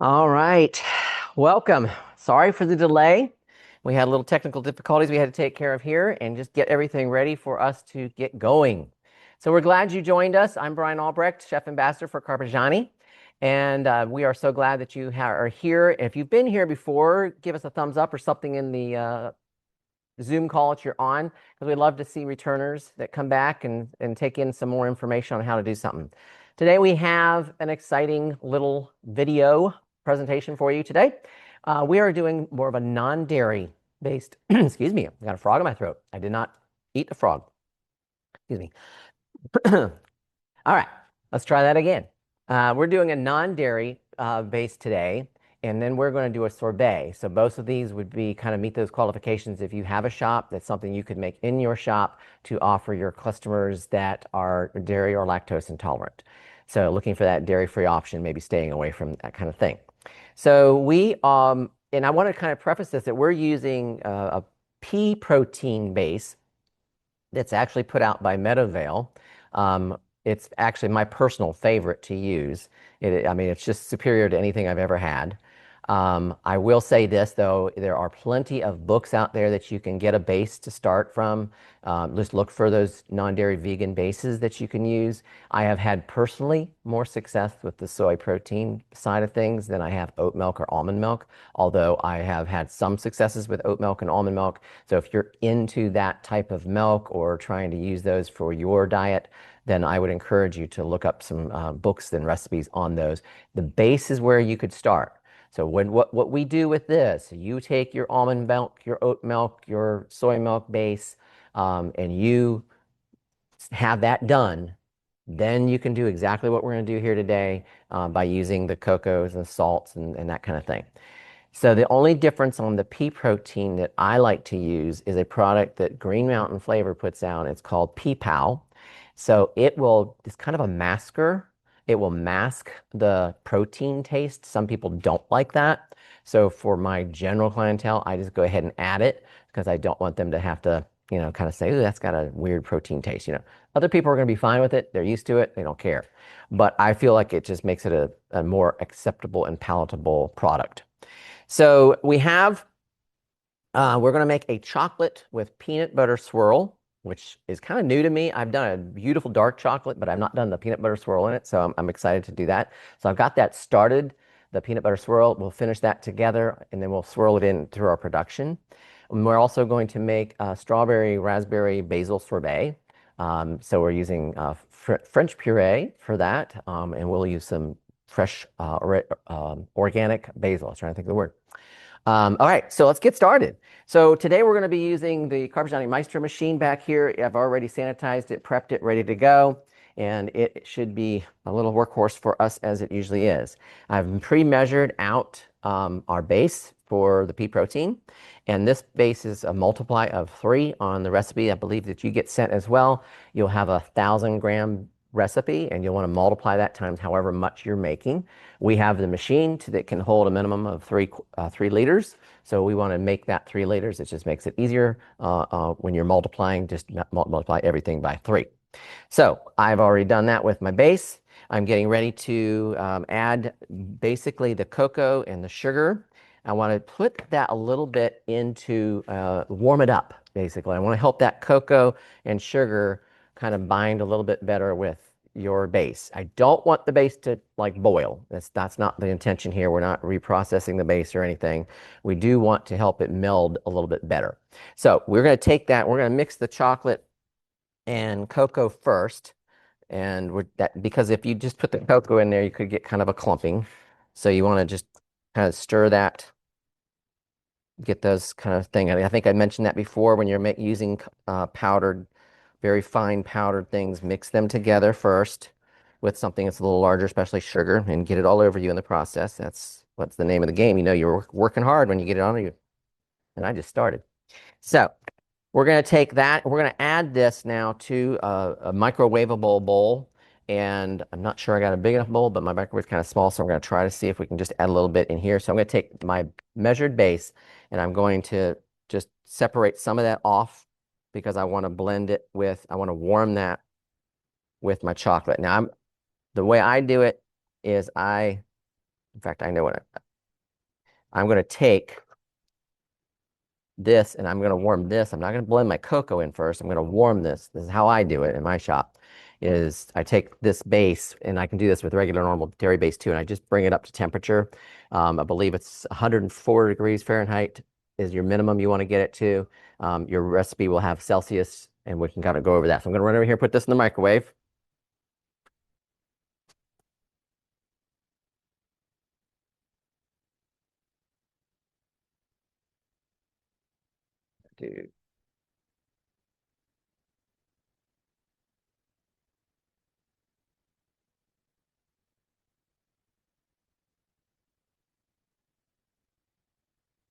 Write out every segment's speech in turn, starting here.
All right, welcome. Sorry for the delay. We had a little technical difficulties we had to take care of here and just get everything ready for us to get going. So we're glad you joined us. I'm Bryan Albrecht, Chef Ambassador for Carpigiani, and we are so glad that you are here. If you've been here before, give us a thumbs up or something in the Zoom call that you're on, because we love to see returners that come back and take in some more information on how to do something. Today we have an exciting little video presentation for you today. We are doing more of a non-dairy based, excuse me, I got a frog in my throat. I did not eat a frog. Excuse me. All right, let's try that again. We're doing a non-dairy base today, and then we're going to do a sorbet. So both of these would be kind of meet those qualifications. If you have a shop, that's something you could make in your shop to offer your customers that are dairy or lactose intolerant. So looking for that dairy-free option, maybe staying away from that kind of thing. So and I want to kind of preface this that we're using a pea protein base that's actually put out by Meadowvale. It's actually my personal favorite to use. I mean, it's just superior to anything I've ever had. I will say this, though, there are plenty of books out there that you can get a base to start from. Just look for those non-dairy vegan bases that you can use. I have had personally more success with the soy protein side of things than I have oat milk or almond milk, although I have had some successes with oat milk and almond milk. So if you're into that type of milk or trying to use those for your diet, then I would encourage you to look up some books and recipes on those. The base is where you could start. So what we do with this, you take your almond milk, your oat milk, your soy milk base, and you have that done, then you can do exactly what we're going to do here today by using the cocos and salts and that kind of thing. So the only difference on the pea protein that I like to use is a product that Green Mountain Flavor puts out. It's called Pea Pal. So it's kind of a masker. It will mask the protein taste. Some people don't like that. So for my general clientele, I just go ahead and add it because I don't want them to have to, kind of say, "Ooh, that's got a weird protein taste." Other people are going to be fine with it. They're used to it. They don't care. But I feel like it just makes it a more acceptable and palatable product. So we're going to make a chocolate with peanut butter swirl, which is kind of new to me. I've done a beautiful dark chocolate, but I've not done the peanut butter swirl in it, so I'm excited to do that. So I've got that started, the peanut butter swirl. We'll finish that together, and then we'll swirl it in through our production. And we're also going to make a strawberry raspberry basil sorbet. So we're using French puree for that, and we'll use some fresh organic basil. I was trying to think of the word. All right, so let's get started. So today we're going to be using the Carpigiani Maestro machine back here. I've already sanitized it, prepped it, ready to go, and it should be a little workhorse for us as it usually is. I've pre-measured out our base for the pea protein, and this base is a multiply of 3 on the recipe. I believe that you get sent as well. You'll have 1,000-gram recipe, and you'll want to multiply that times however much you're making. We have the machine that can hold a minimum of 3 liters. So we want to make that 3 liters. It just makes it easier when you're multiplying, just multiply everything by 3. So I've already done that with my base. I'm getting ready to add basically the cocoa and the sugar. I want to put that a little bit into, warm it up, basically. I want to help that cocoa and sugar kind of bind a little bit better with your base. I don't want the base to boil. That's not the intention here. We're not reprocessing the base or anything. We do want to help it meld a little bit better. So we're going to take that. We're going to mix the chocolate and cocoa first. And because if you just put the cocoa in there, you could get kind of a clumping. So you want to just kind of stir that, get those kind of thing. I think I mentioned that before when you're using powdered, very fine powdered things, mix them together first with something that's a little larger, especially sugar, and get it all over you in the process. That's what's the name of the game. You're working hard when you get it on you. And I just started. So we're going to take that. We're going to add this now to a microwavable bowl. And I'm not sure I got a big enough bowl, but my microwave's kind of small, so I'm going to try to see if we can just add a little bit in here. So I'm going to take my measured base, and I'm going to just separate some of that off because I want to blend it I want to warm that with my chocolate. Now, the way I do it is I In fact, I know what I'm going to take this and I'm going to warm this. I'm not going to blend my cocoa in first. I'm going to warm this. This is how I do it in my shop. Is I take this base, and I can do this with regular normal dairy base too, and I just bring it up to temperature. I believe it's 104 degrees Fahrenheit is your minimum you want to get it to. Your recipe will have Celsius, and we can kind of go over that. So I'm going to run over here, put this in the microwave. Dude.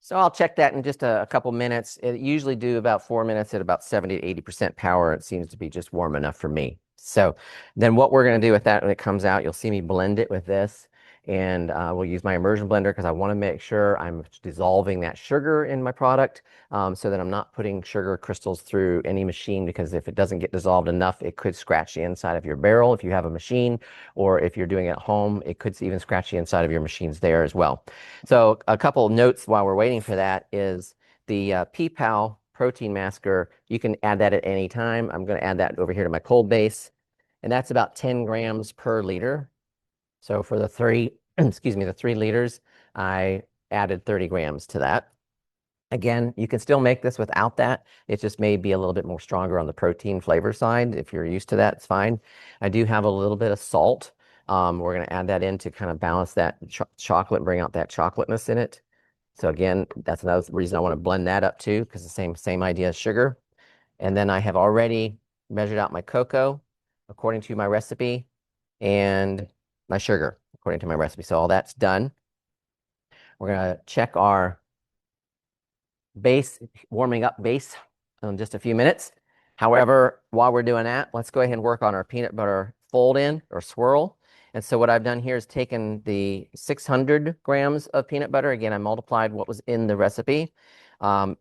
So I'll check that in just a couple minutes. It usually do about 4 minutes at about 70 to 80% power. It seems to be just warm enough for me. So then what we're going to do with that when it comes out, you'll see me blend it with this. And we'll use my immersion blender because I want to make sure I'm dissolving that sugar in my product so that I'm not putting sugar crystals through any machine, because if it doesn't get dissolved enough, it could scratch the inside of your barrel if you have a machine, or if you're doing it at home, it could even scratch the inside of your machines there as well. So a couple of notes while we're waiting for that is the P-Pal protein masker. You can add that at any time. I'm going to add that over here to my cold base, and that's about 10 grams per liter. So for the excuse me, the 3 liters, I added 30 grams to that. Again, you can still make this without that. It just may be a little bit more stronger on the protein flavor side. If you're used to that, it's fine. I do have a little bit of salt. We're going to add that in to kind of balance that chocolate, bring out that chocolateness in it. So again, that's another reason I want to blend that up too, because the same idea as sugar. And then I have already measured out my cocoa according to my recipe, and my sugar according to my recipe. So all that's done. We're going to check our base, warming up base in just a few minutes. However, while we're doing that, let's go ahead and work on our peanut butter fold in or swirl. And so what I've done here is taken the 600 grams of peanut butter. Again, I multiplied what was in the recipe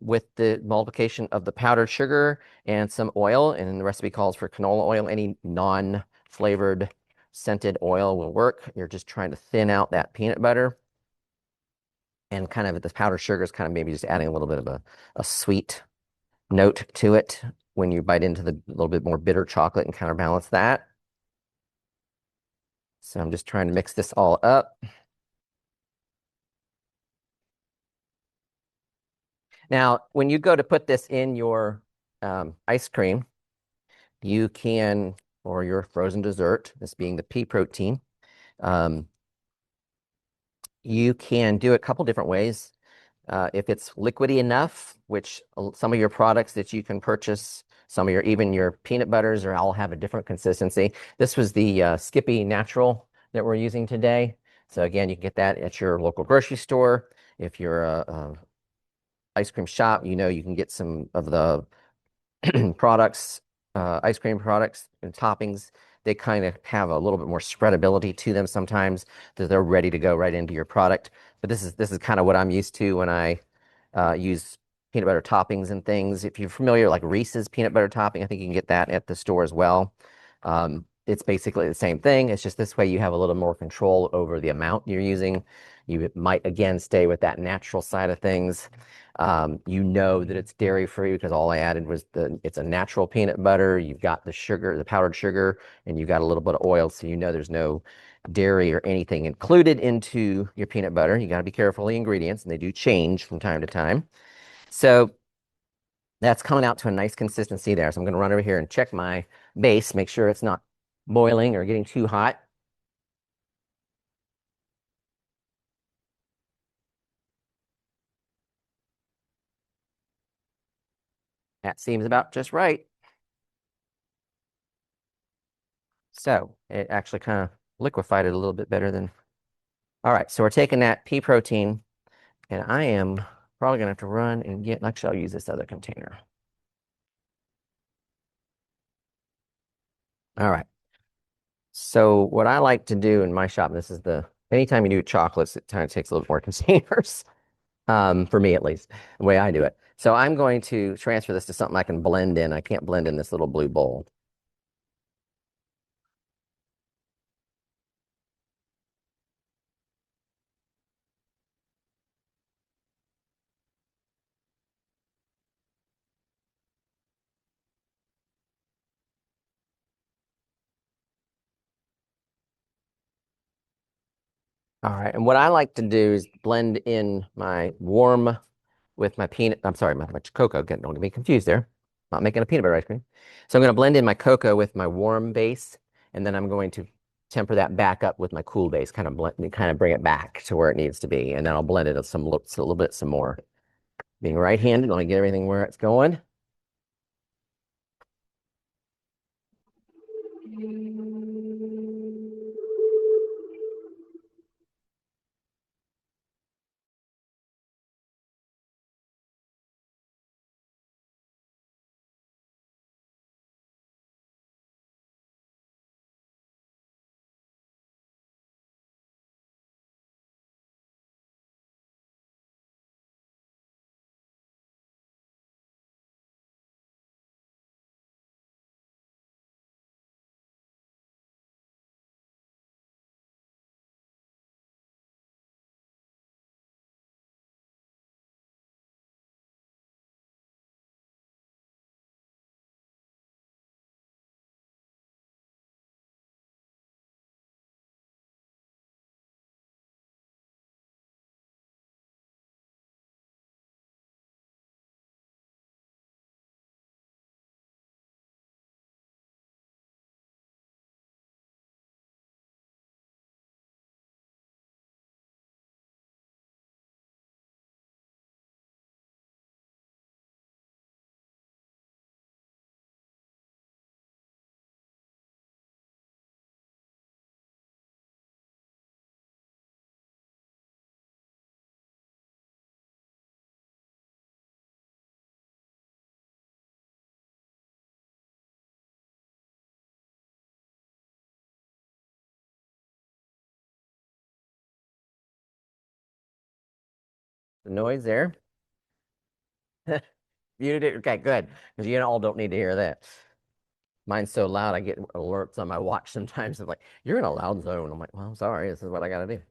with the multiplication of the powdered sugar and some oil. And the recipe calls for canola oil. Any non-flavored scented oil will work. You're just trying to thin out that peanut butter. And kind of the powdered sugar is kind of maybe just adding a little bit of a sweet note to it when you bite into the little bit more bitter chocolate and counterbalance that. So I'm just trying to mix this all up. Now, when you go to put this in your ice cream, you can, or your frozen dessert, this being the pea protein, you can do it a couple different ways. If it's liquidy enough, which some of your products that you can purchase, some of even your peanut butters or all have a different consistency. This was the Skippy Natural that we're using today. So again, you can get that at your local grocery store. If you're a ice cream shop, you know you can get some of the products, ice cream products and toppings. They kind of have a little bit more spreadability to them sometimes, that they're ready to go right into your product. But this is kind of what I'm used to when I use peanut butter toppings and things. If you're familiar, like Reese's peanut butter topping, I think you can get that at the store as well. It's basically the same thing. It's just this way you have a little more control over the amount you're using. You might, again, stay with that natural side of things. You know that it's dairy free because all I added was it's a natural peanut butter. You've got the sugar, the powdered sugar, and you've got a little bit of oil. So you know there's no dairy or anything included into your peanut butter. You got to be careful of the ingredients, and they do change from time to time. So that's coming out to a nice consistency there. So I'm going to run over here and check my base, make sure it's not boiling or getting too hot. That seems about just right. So it actually kind of liquefied it a little bit better than. All right, so we're taking that pea protein, and I am probably going to have to run and get, actually, I'll use this other container. All right. So what I like to do in my shop, this is anytime you do chocolates, it kind of takes a little more containers, for me at least, the way I do it. So I'm going to transfer this to something I can blend in. I can't blend in this little blue bowl. All right, and what I like to do is blend in my warm with my I'm sorry, my cocoa. Don't get me confused there. Not making a peanut butter ice cream. So I'm going to blend in my cocoa with my warm base, and then I'm going to temper that back up with my cool base, kind of blend, kind of bring it back to where it needs to be, and then I'll blend it a little bit some more. Being right-handed, let me get everything where it's going. The noise there. You did okay, good, because you all don't need to hear that. Mine's so loud, I get alerts on my watch sometimes. It's like, you're in a loud zone. I'm like, well, I'm sorry. This is what I got to do.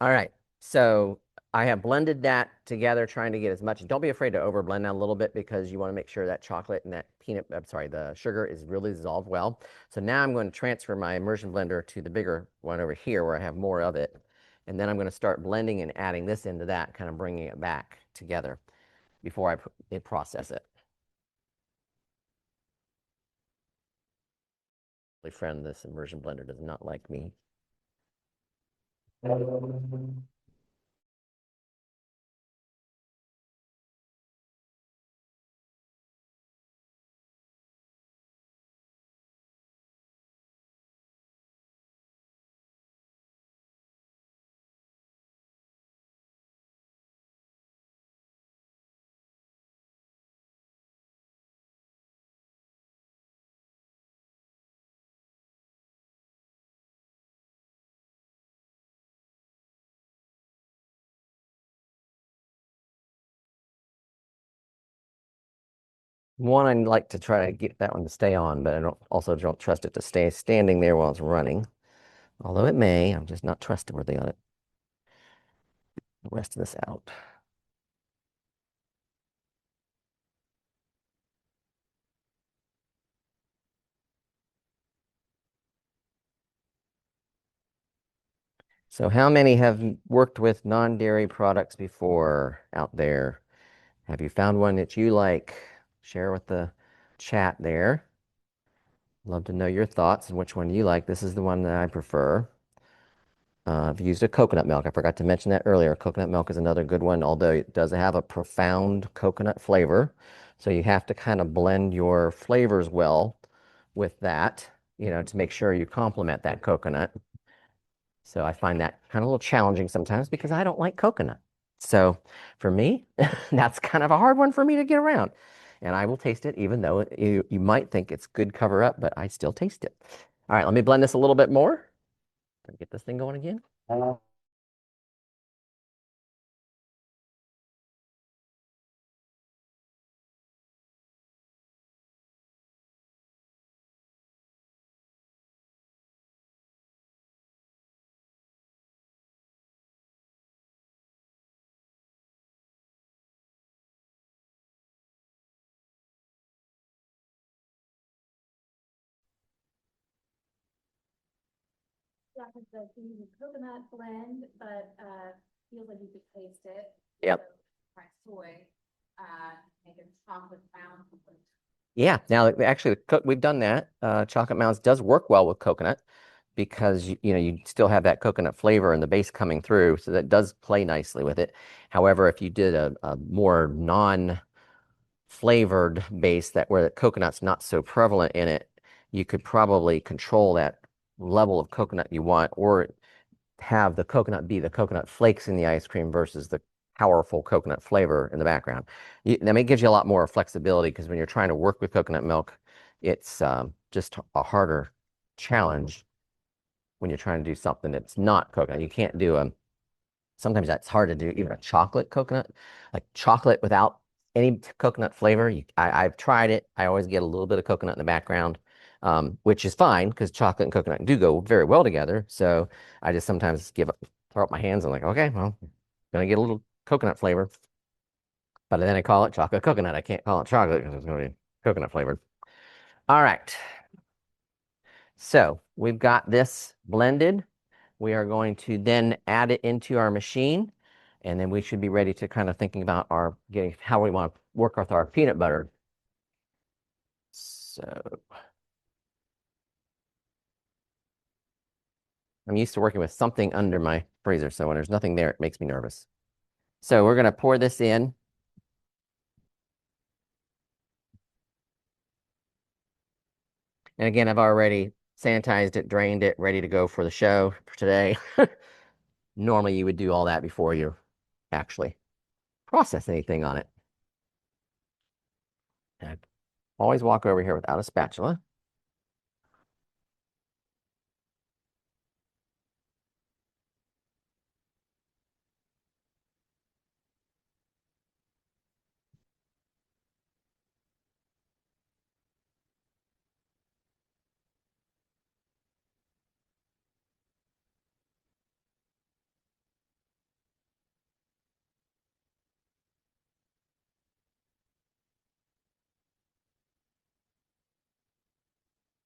All right. So I have blended that together, trying to get as much. Don't be afraid to over blend that a little bit because you want to make sure that chocolate and that I'm sorry, the sugar is really dissolved well. So now I'm going to transfer my immersion blender to the bigger one over here where I have more of it. And then I'm going to start blending and adding this into that, kind of bringing it back together before I process it. My friend, this immersion blender does not like me. One, I'd like to try to get that one to stay on, but I don't trust it to stay standing there while it's running. Although it may, I'm just not trustworthy on it. The rest of this out. So how many have worked with non-dairy products before out there? Have you found one that you like? Share with the chat there. Love to know your thoughts and which one you like. This is the one that I prefer. I've used a coconut milk. I forgot to mention that earlier. Coconut milk is another good one, although it does have a profound coconut flavor. So you have to kind of blend your flavors well with that, to make sure you complement that coconut. So I find that kind of a little challenging sometimes because I don't like coconut. So for me, that's kind of a hard one for me to get around. And I will taste it, even though you might think it's good cover up, but I still taste it. All right, let me blend this a little bit more. Get this thing going again. Yeah, because the coconut blend, but feels like you could taste it. Yep. So try soy, make a chocolate mound. Yeah. Now, actually, we've done that. Chocolate mounds does work well with coconut because you still have that coconut flavor and the base coming through, so that does play nicely with it. However, if you did a more non-flavored base that where the coconut's not so prevalent in it, you could probably control that level of coconut you want, or have the coconut be the coconut flakes in the ice cream versus the powerful coconut flavor in the background. That gives you a lot more flexibility because when you're trying to work with coconut milk, it's just a harder challenge when you're trying to do something that's not coconut. You can't do sometimes that's hard to do, even a chocolate coconut, like chocolate without any coconut flavor. I've tried it. I always get a little bit of coconut in the background, which is fine because chocolate and coconut do go very well together. So I just sometimes throw up my hands and like, okay, well, gonna get a little coconut flavor, but then I call it chocolate coconut. I can't call it chocolate because it's gonna be coconut flavored. All right. So we've got this blended. We are going to then add it into our machine, and then we should be ready to kind of thinking about how we want to work with our peanut butter. So I'm used to working with something under my freezer, so when there's nothing there, it makes me nervous. So we're going to pour this in. And again, I've already sanitized it, drained it, ready to go for the show for today. Normally, you would do all that before you actually process anything on it. And always walk over here without a spatula.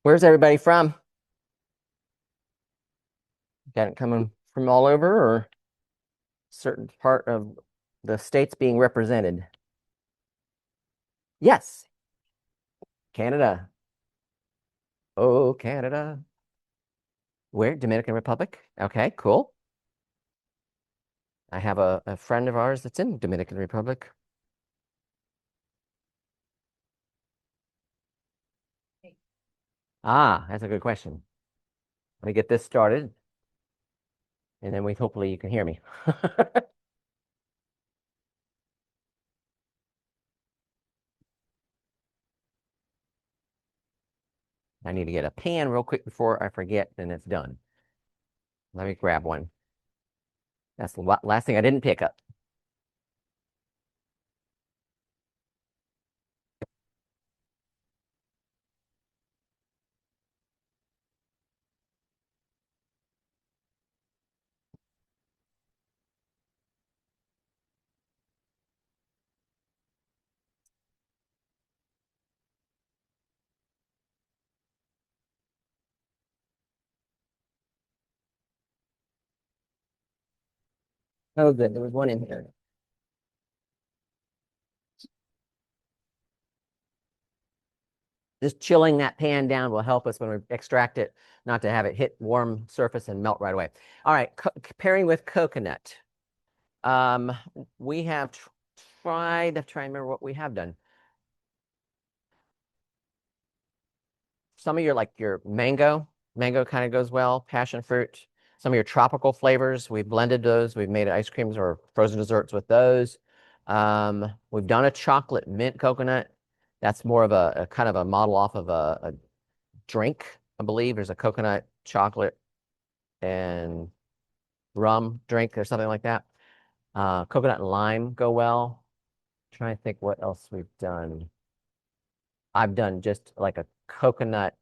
Where's everybody from? Got it coming from all over, or certain part of the states being represented? Yes, Canada. Oh, Canada. Where? Dominican Republic. Okay, cool. I have a friend of ours that's in Dominican Republic. Ah, that's a good question. Let me get this started, and then hopefully you can hear me. I need to get a pan real quick before I forget, and it's done. Let me grab one. That's the last thing I didn't pick up. Oh, good. There was one in here. Just chilling that pan down will help us when we extract it, not to have it hit warm surface and melt right away. All right, pairing with coconut. Um, we have tried, I'm trying to remember what we have done. Some of your mango kind of goes well, passion fruit. Some of your tropical flavors, we've blended those. We've made ice creams or frozen desserts with those. We've done a chocolate mint coconut. That's more of a kind of a model off of a drink, I believe. There's a coconut chocolate and rum drink or something like that. Coconut and lime go well. Trying to think what else we've done. I've done just like a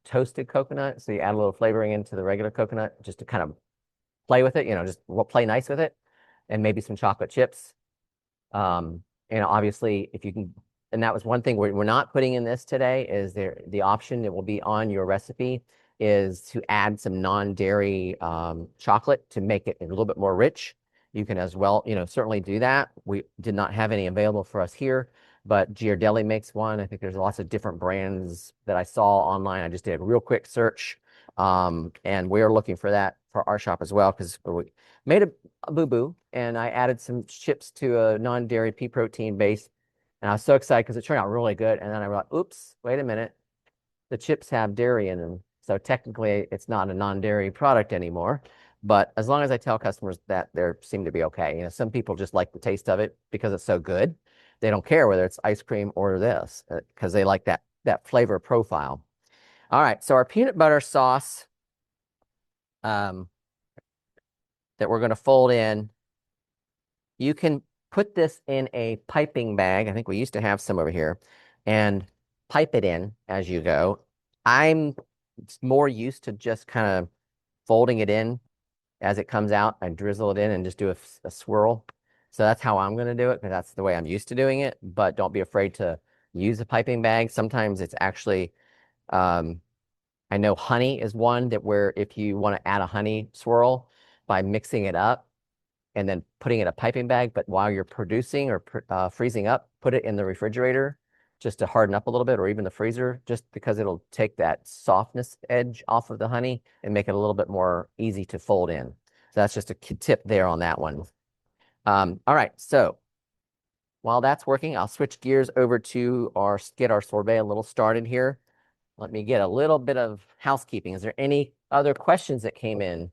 toasted coconut. So you add a little flavoring into the regular coconut just to kind of play with it, just play nice with it, and maybe some chocolate chips. Obviously, if you can, and that was one thing we're not putting in this today, is the option that will be on your recipe is to add some non-dairy chocolate to make it a little bit more rich. You can as well, certainly do that. We did not have any available for us here, but Ghirardelli makes one. I think there's lots of different brands that I saw online. I just did a real quick search, and we're looking for that for our shop as well because we made a boo-boo, and I added some chips to a non-dairy pea protein base, and I was so excited because it turned out really good. And then I was like, oops, wait a minute. The chips have dairy in them. So technically, it's not a non-dairy product anymore. But as long as I tell customers that, they seem to be okay. Some people just like the taste of it because it's so good. They don't care whether it's ice cream or this because they like that flavor profile. All right, so our peanut butter sauce that we're going to fold in, you can put this in a piping bag. I think we used to have some over here, and pipe it in as you go. I'm more used to just kind of folding it in as it comes out. I drizzle it in and just do a swirl. So that's how I'm going to do it because that's the way I'm used to doing it. But don't be afraid to use a piping bag. Sometimes it's actually, I know honey is one that where if you want to add a honey swirl by mixing it up and then putting it in a piping bag, but while you're producing or freezing up, put it in the refrigerator just to harden up a little bit, or even the freezer, just because it'll take that softness edge off of the honey and make it a little bit more easy to fold in. So that's just a tip there on that one. All right, so while that's working, I'll switch gears over to get our sorbet a little started here. Let me get a little bit of housekeeping. Is there any other questions that came in?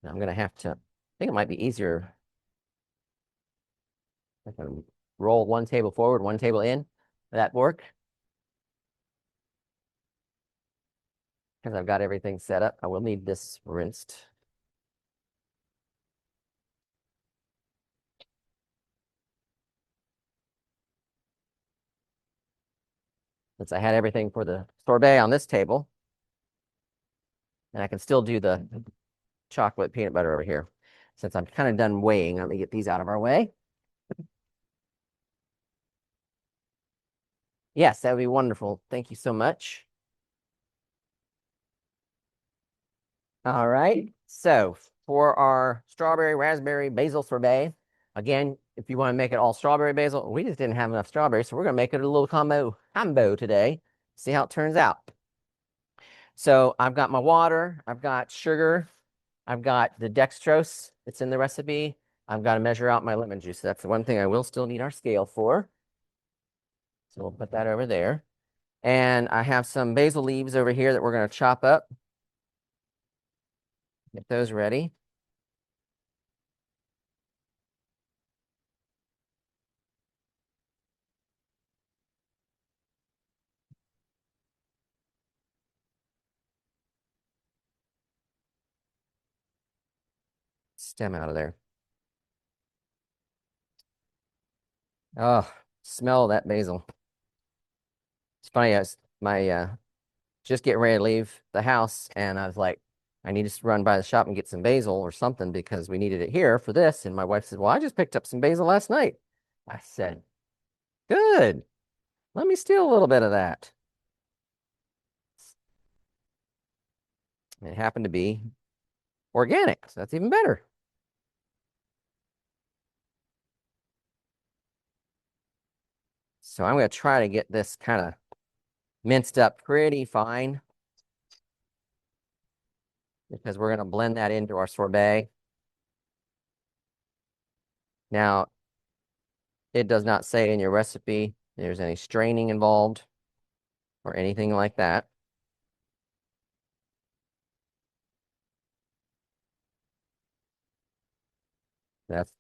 I'm going to have to, I think it might be easier. I can roll one table forward, one table in. Will that work? Because I've got everything set up. I will need this rinsed. Since I had everything for the sorbet on this table, and I can still do the chocolate peanut butter over here. Since I'm kind of done weighing, let me get these out of our way. Yes, that would be wonderful. Thank you so much. All right. So for our strawberry raspberry basil sorbet, again, if you want to make it all strawberry basil, we just didn't have enough strawberries, so we're going to make it a little combo today. See how it turns out. So I've got my water, I've got sugar, I've got the dextrose that's in the recipe. I've got to measure out my lemon juice. That's the one thing I will still need our scale for. So we'll put that over there. And I have some basil leaves over here that we're going to chop up. Get those ready. Stem out of there. Oh, smell that basil. It's funny, I was just getting ready to leave the house, and I was like, I need to run by the shop and get some basil or something because we needed it here for this. And my wife said, well, I just picked up some basil last night. I said, good. Let me steal a little bit of that. It happened to be organic, so that's even better. So I'm going to try to get this kind of minced up pretty fine because we're going to blend that into our sorbet. Now, it does not say in your recipe there's any straining involved or anything like that. That's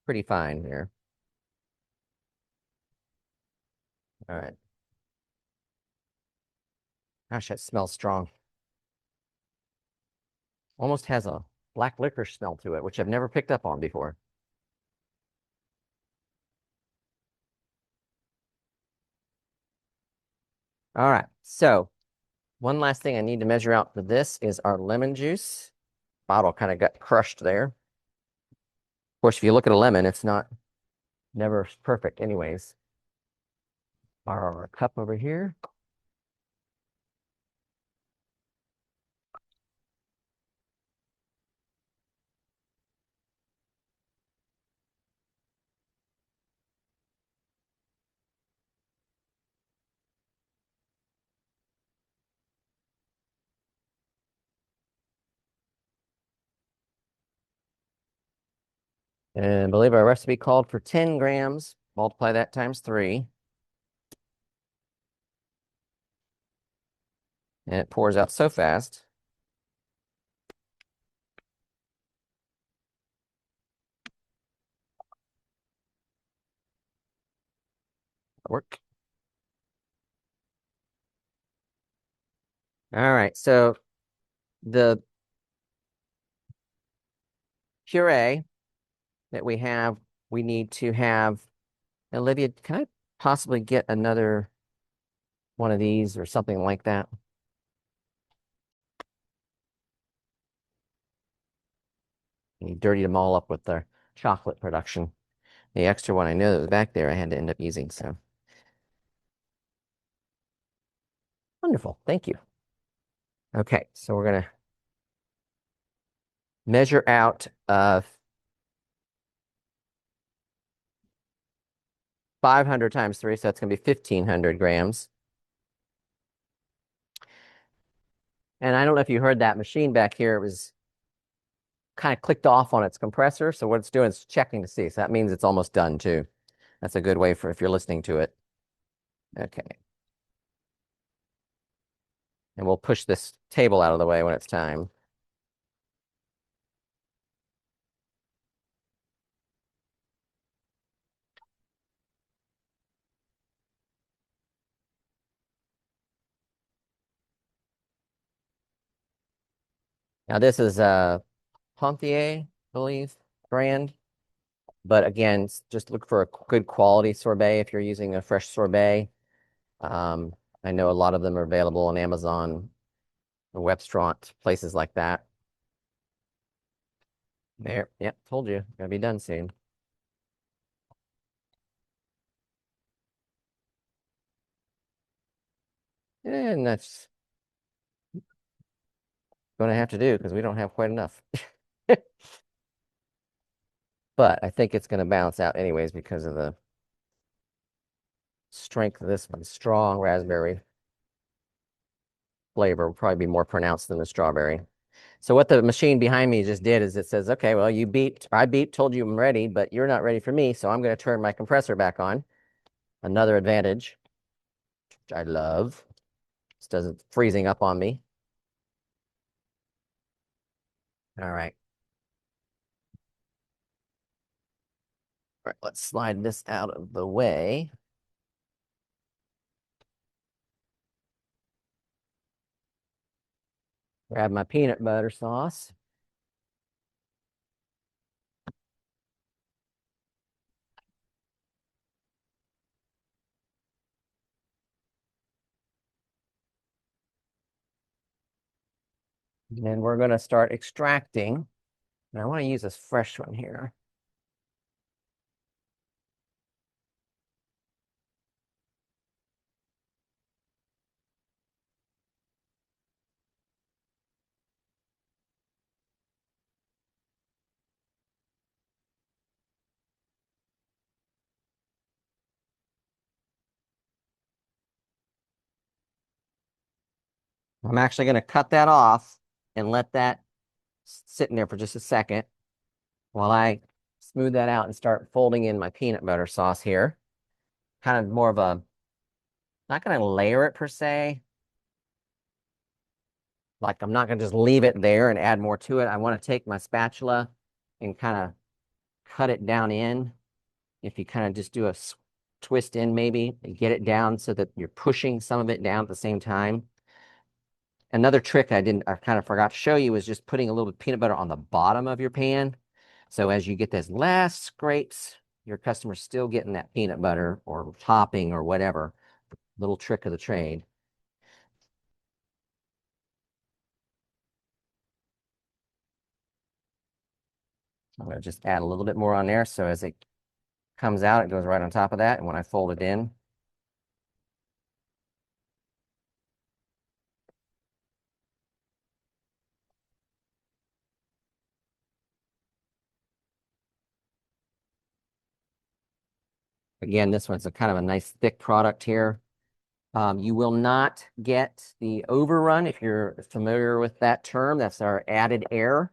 pretty fine here. All right. Gosh, that smells strong. Almost has a black licorice smell to it, which I've never picked up on before. All right, so one last thing I need to measure out for this is our lemon juice. Bottle kind of got crushed there. Of course, if you look at a lemon, it's never perfect anyways. our cup over here. And I believe our recipe called for 10 grams. Multiply that times 3. And it pours out so fast. Work. All right, so the puree that we need to have. Olivia, can I possibly get another one of these or something like that? You dirtied them all up with the chocolate production. The extra one I know that was back there, I had to end up using. So wonderful. Thank you. Okay, so we're going to measure out 500 times 3, so that's going to be 1,500 grams. And I don't know if you heard that machine back here. It was kind of clicked off on its compressor. So what it's doing is checking to see. So that means it's almost done too. That's a good way for if you're listening to it. Okay. And we'll push this table out of the way when it's time. Now this is a Pontier, I believe, brand. But again, just look for a good quality sorbet if you're using a fresh sorbet. I know a lot of them are available on Amazon, restaurant, places like that. There, yep, told you, gonna be done soon. And that's gonna have to do because we don't have quite enough. But I think it's gonna balance out anyways because of the strength of this one. Strong raspberry flavor will probably be more pronounced than the strawberry. So what the machine behind me just did is it says, okay, well, I beeped, told you I'm ready, but you're not ready for me, so I'm going to turn my compressor back on. Another advantage, which I love. This doesn't freezing up on me. All right. All right, let's slide this out of the way. Grab my peanut butter sauce. And we're going to start extracting. And I want to use this fresh one here. I'm actually going to cut that off and let that sit in there for just a second while I smooth that out and start folding in my peanut butter sauce here. Kind of more of a, not going to layer it per se. Like I'm not going to just leave it there and add more to it. I want to take my spatula and kind of cut it down in. If you kind of just do a twist in maybe and get it down so that you're pushing some of it down at the same time. Another trick I kind of forgot to show you is just putting a little peanut butter on the bottom of your pan. So as you get those last scrapes, your customer's still getting that peanut butter or topping or whatever. Little trick of the trade. I'm going to just add a little bit more on there. So as it comes out, it goes right on top of that. And when I fold it in, Again, this one's a kind of a nice thick product here. You will not get the overrun if you're familiar with that term. That's our added air.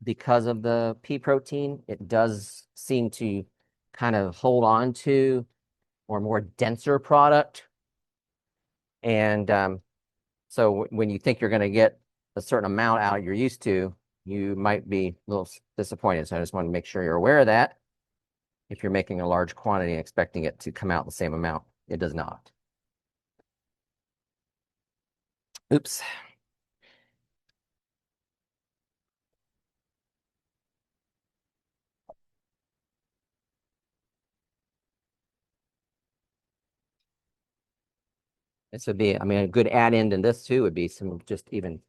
Because of the pea protein, it does seem to kind of hold on to or more denser product. And so when you think you're going to get a certain amount out you're used to, you might be a little disappointed. So I just want to make sure you're aware of that. If you're making a large quantity and expecting it to come out the same amount, it does not. Oops. This would be, I mean, a good add-in to this too would be some just even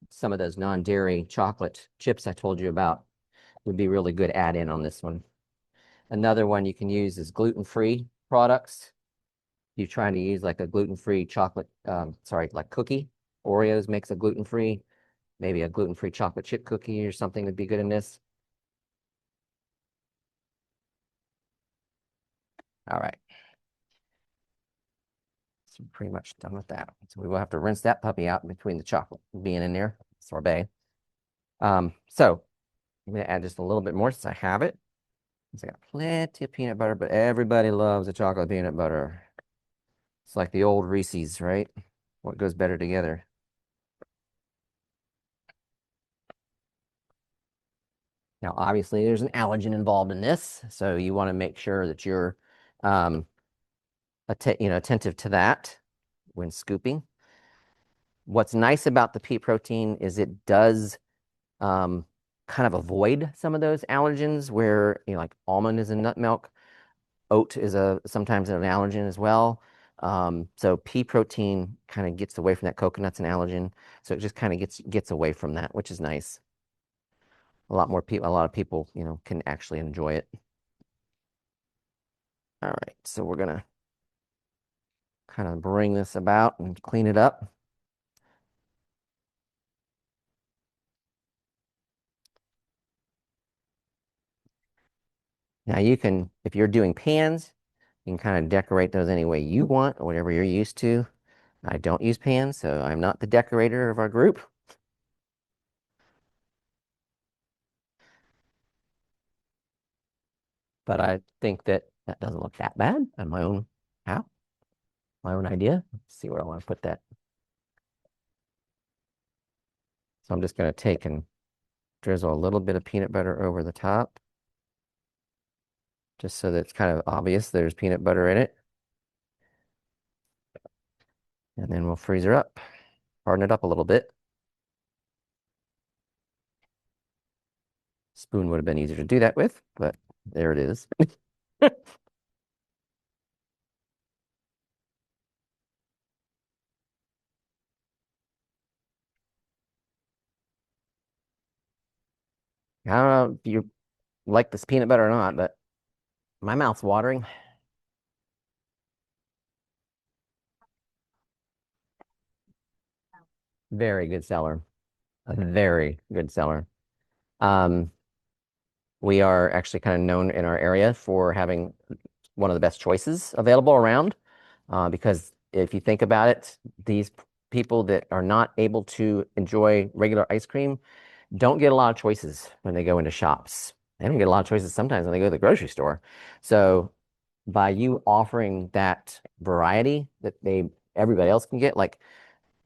some of those non-dairy chocolate chips I told you about would be really good add-in on this one. Another one you can use is gluten-free products. You're trying to use like a gluten-free chocolate, like cookie. Oreos makes a gluten-free, maybe a gluten-free chocolate chip cookie or something would be good in this. All right. So pretty much done with that. So we will have to rinse that puppy out between the chocolate being in there, sorbet. So I'm going to add just a little bit more since I have it. I got plenty of peanut butter, but everybody loves the chocolate peanut butter. It's like the old Reese's, right? What goes better together? Now, obviously, there's an allergen involved in this, so you want to make sure that you're, attentive to that when scooping. What's nice about the pea protein is it does kind of avoid some of those allergens where, like almond is in nut milk, oat is sometimes an allergen as well. So pea protein kind of gets away from that. Coconut's an allergen, so it just kind of gets away from that, which is nice. A lot of people, can actually enjoy it. All right, so we're gonna kind of bring this about and clean it up. Now you can, if you're doing pans, you can kind of decorate those any way you want or whatever you're used to. I don't use pans, so I'm not the decorator of our group. But I think that doesn't look that bad on my own idea. Let's see where I want to put that. So I'm just going to take and drizzle a little bit of peanut butter over the top, just so that it's kind of obvious there's peanut butter in it. And then we'll freeze her up, harden it up a little bit. Spoon would have been easier to do that with, but there it is. I don't know if you like this peanut butter or not, but my mouth's watering. Very good seller. A very good seller. Um, we are actually kind of known in our area for having one of the best choices available around. Because if you think about it, these people that are not able to enjoy regular ice cream don't get a lot of choices when they go into shops. They don't get a lot of choices sometimes when they go to the grocery store. So by you offering that variety that everybody else can get, like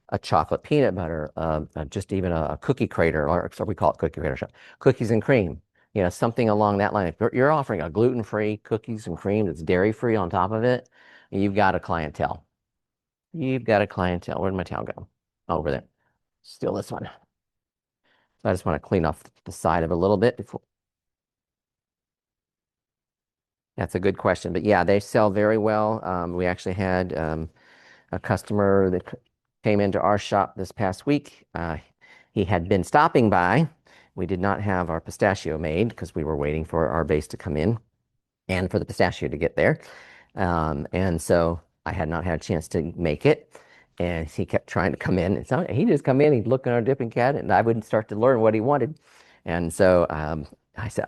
a chocolate peanut butter, just even a cookie crater, or so we call it cookie crater shop, cookies and cream, something along that line. If you're offering a gluten-free cookies and cream that's dairy-free on top of it, you've got a clientele. You've got a clientele. Where'd my towel go? Oh, over there. Steal this one. So I just want to clean off the side of it a little bit before. That's a good question, but yeah, they sell very well. We actually had a customer that came into our shop this past week. He had been stopping by. We did not have our pistachio made because we were waiting for our base to come in and for the pistachio to get there. And so I had not had a chance to make it. And he kept trying to come in. And so he just come in, he'd look in our dipping cabinet, and I wouldn't start to learn what he wanted. And so I said,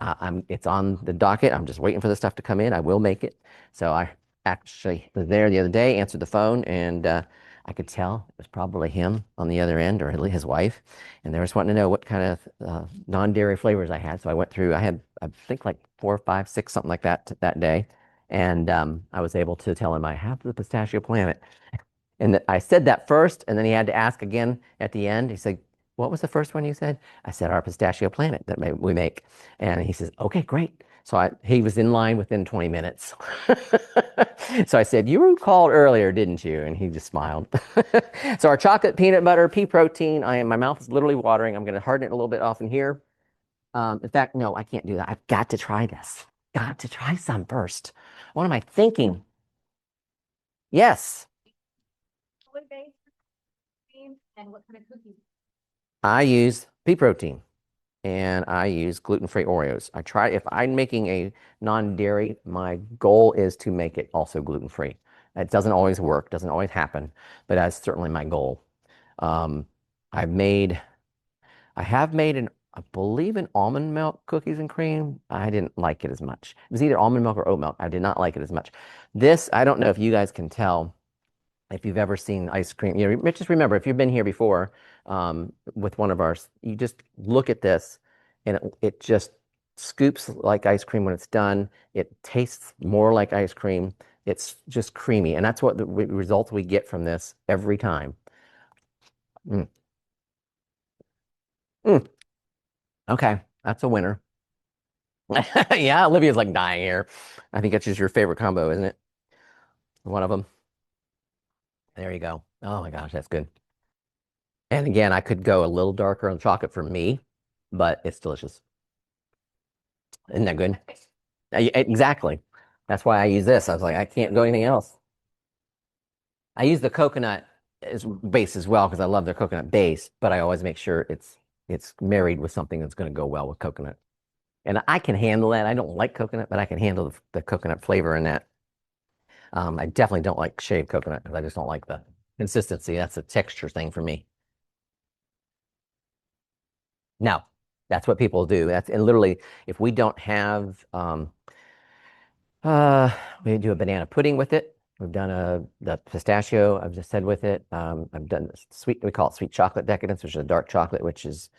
it's on the docket. I'm just waiting for the stuff to come in. I will make it. So I actually was there the other day, answered the phone, and I could tell it was probably him on the other end or his wife. And they were just wanting to know what kind of non-dairy flavors I had. So I went through, I had, I think like 4, 5, 6, something like that that day. And I was able to tell him I have the Pistachio Planet. And I said that first, and then he had to ask again at the end. He said, "What was the first one you said?" I said, "Our Pistachio Planet that we make." And he says, "Okay, great." So he was in line within 20 minutes. So I said, "You called earlier, didn't you?" And he just smiled. So our chocolate peanut butter, pea protein. My mouth is literally watering. I'm going to harden it a little bit off in here. In fact, no, I can't do that. I've got to try this. Got to try some first. What am I thinking? Yes. Soy-based cream, and what kind of cookies? I use pea protein and I use gluten-free Oreos. I try, if I'm making a non-dairy, my goal is to make it also gluten-free. It doesn't always work, doesn't always happen, but that's certainly my goal. Um, I've made, I have made I believe an almond milk cookies and cream. I didn't like it as much. It was either almond milk or oat milk. I did not like it as much. This, I don't know if you guys can tell if you've ever seen ice cream, just remember if you've been here before with one of ours, you just look at this and it just scoops like ice cream when it's done. It tastes more like ice cream. It's just creamy. And that's what the results we get from this every time. Mm. Mm. Okay, that's a winner. Yeah, Olivia's like dying here. I think that's just your favorite combo, isn't it? One of them. There you go. Oh my gosh, that's good. And again, I could go a little darker on chocolate for me, but it's delicious. Isn't that good? Exactly. That's why I use this. I was like, I can't go anything else. I use the coconut as base as well because I love their coconut base, but I always make sure it's married with something that's going to go well with coconut. And I can handle that. I don't like coconut, but I can handle the coconut flavor in that. I definitely don't like shaved coconut because I just don't like the consistency. That's a texture thing for me. No, that's what people do. That's and literally, if we don't have, uh, we do a banana pudding with it. We've done the pistachio. I've just said with it. I've done sweet. We call it sweet chocolate decadence, which is a dark chocolate, which is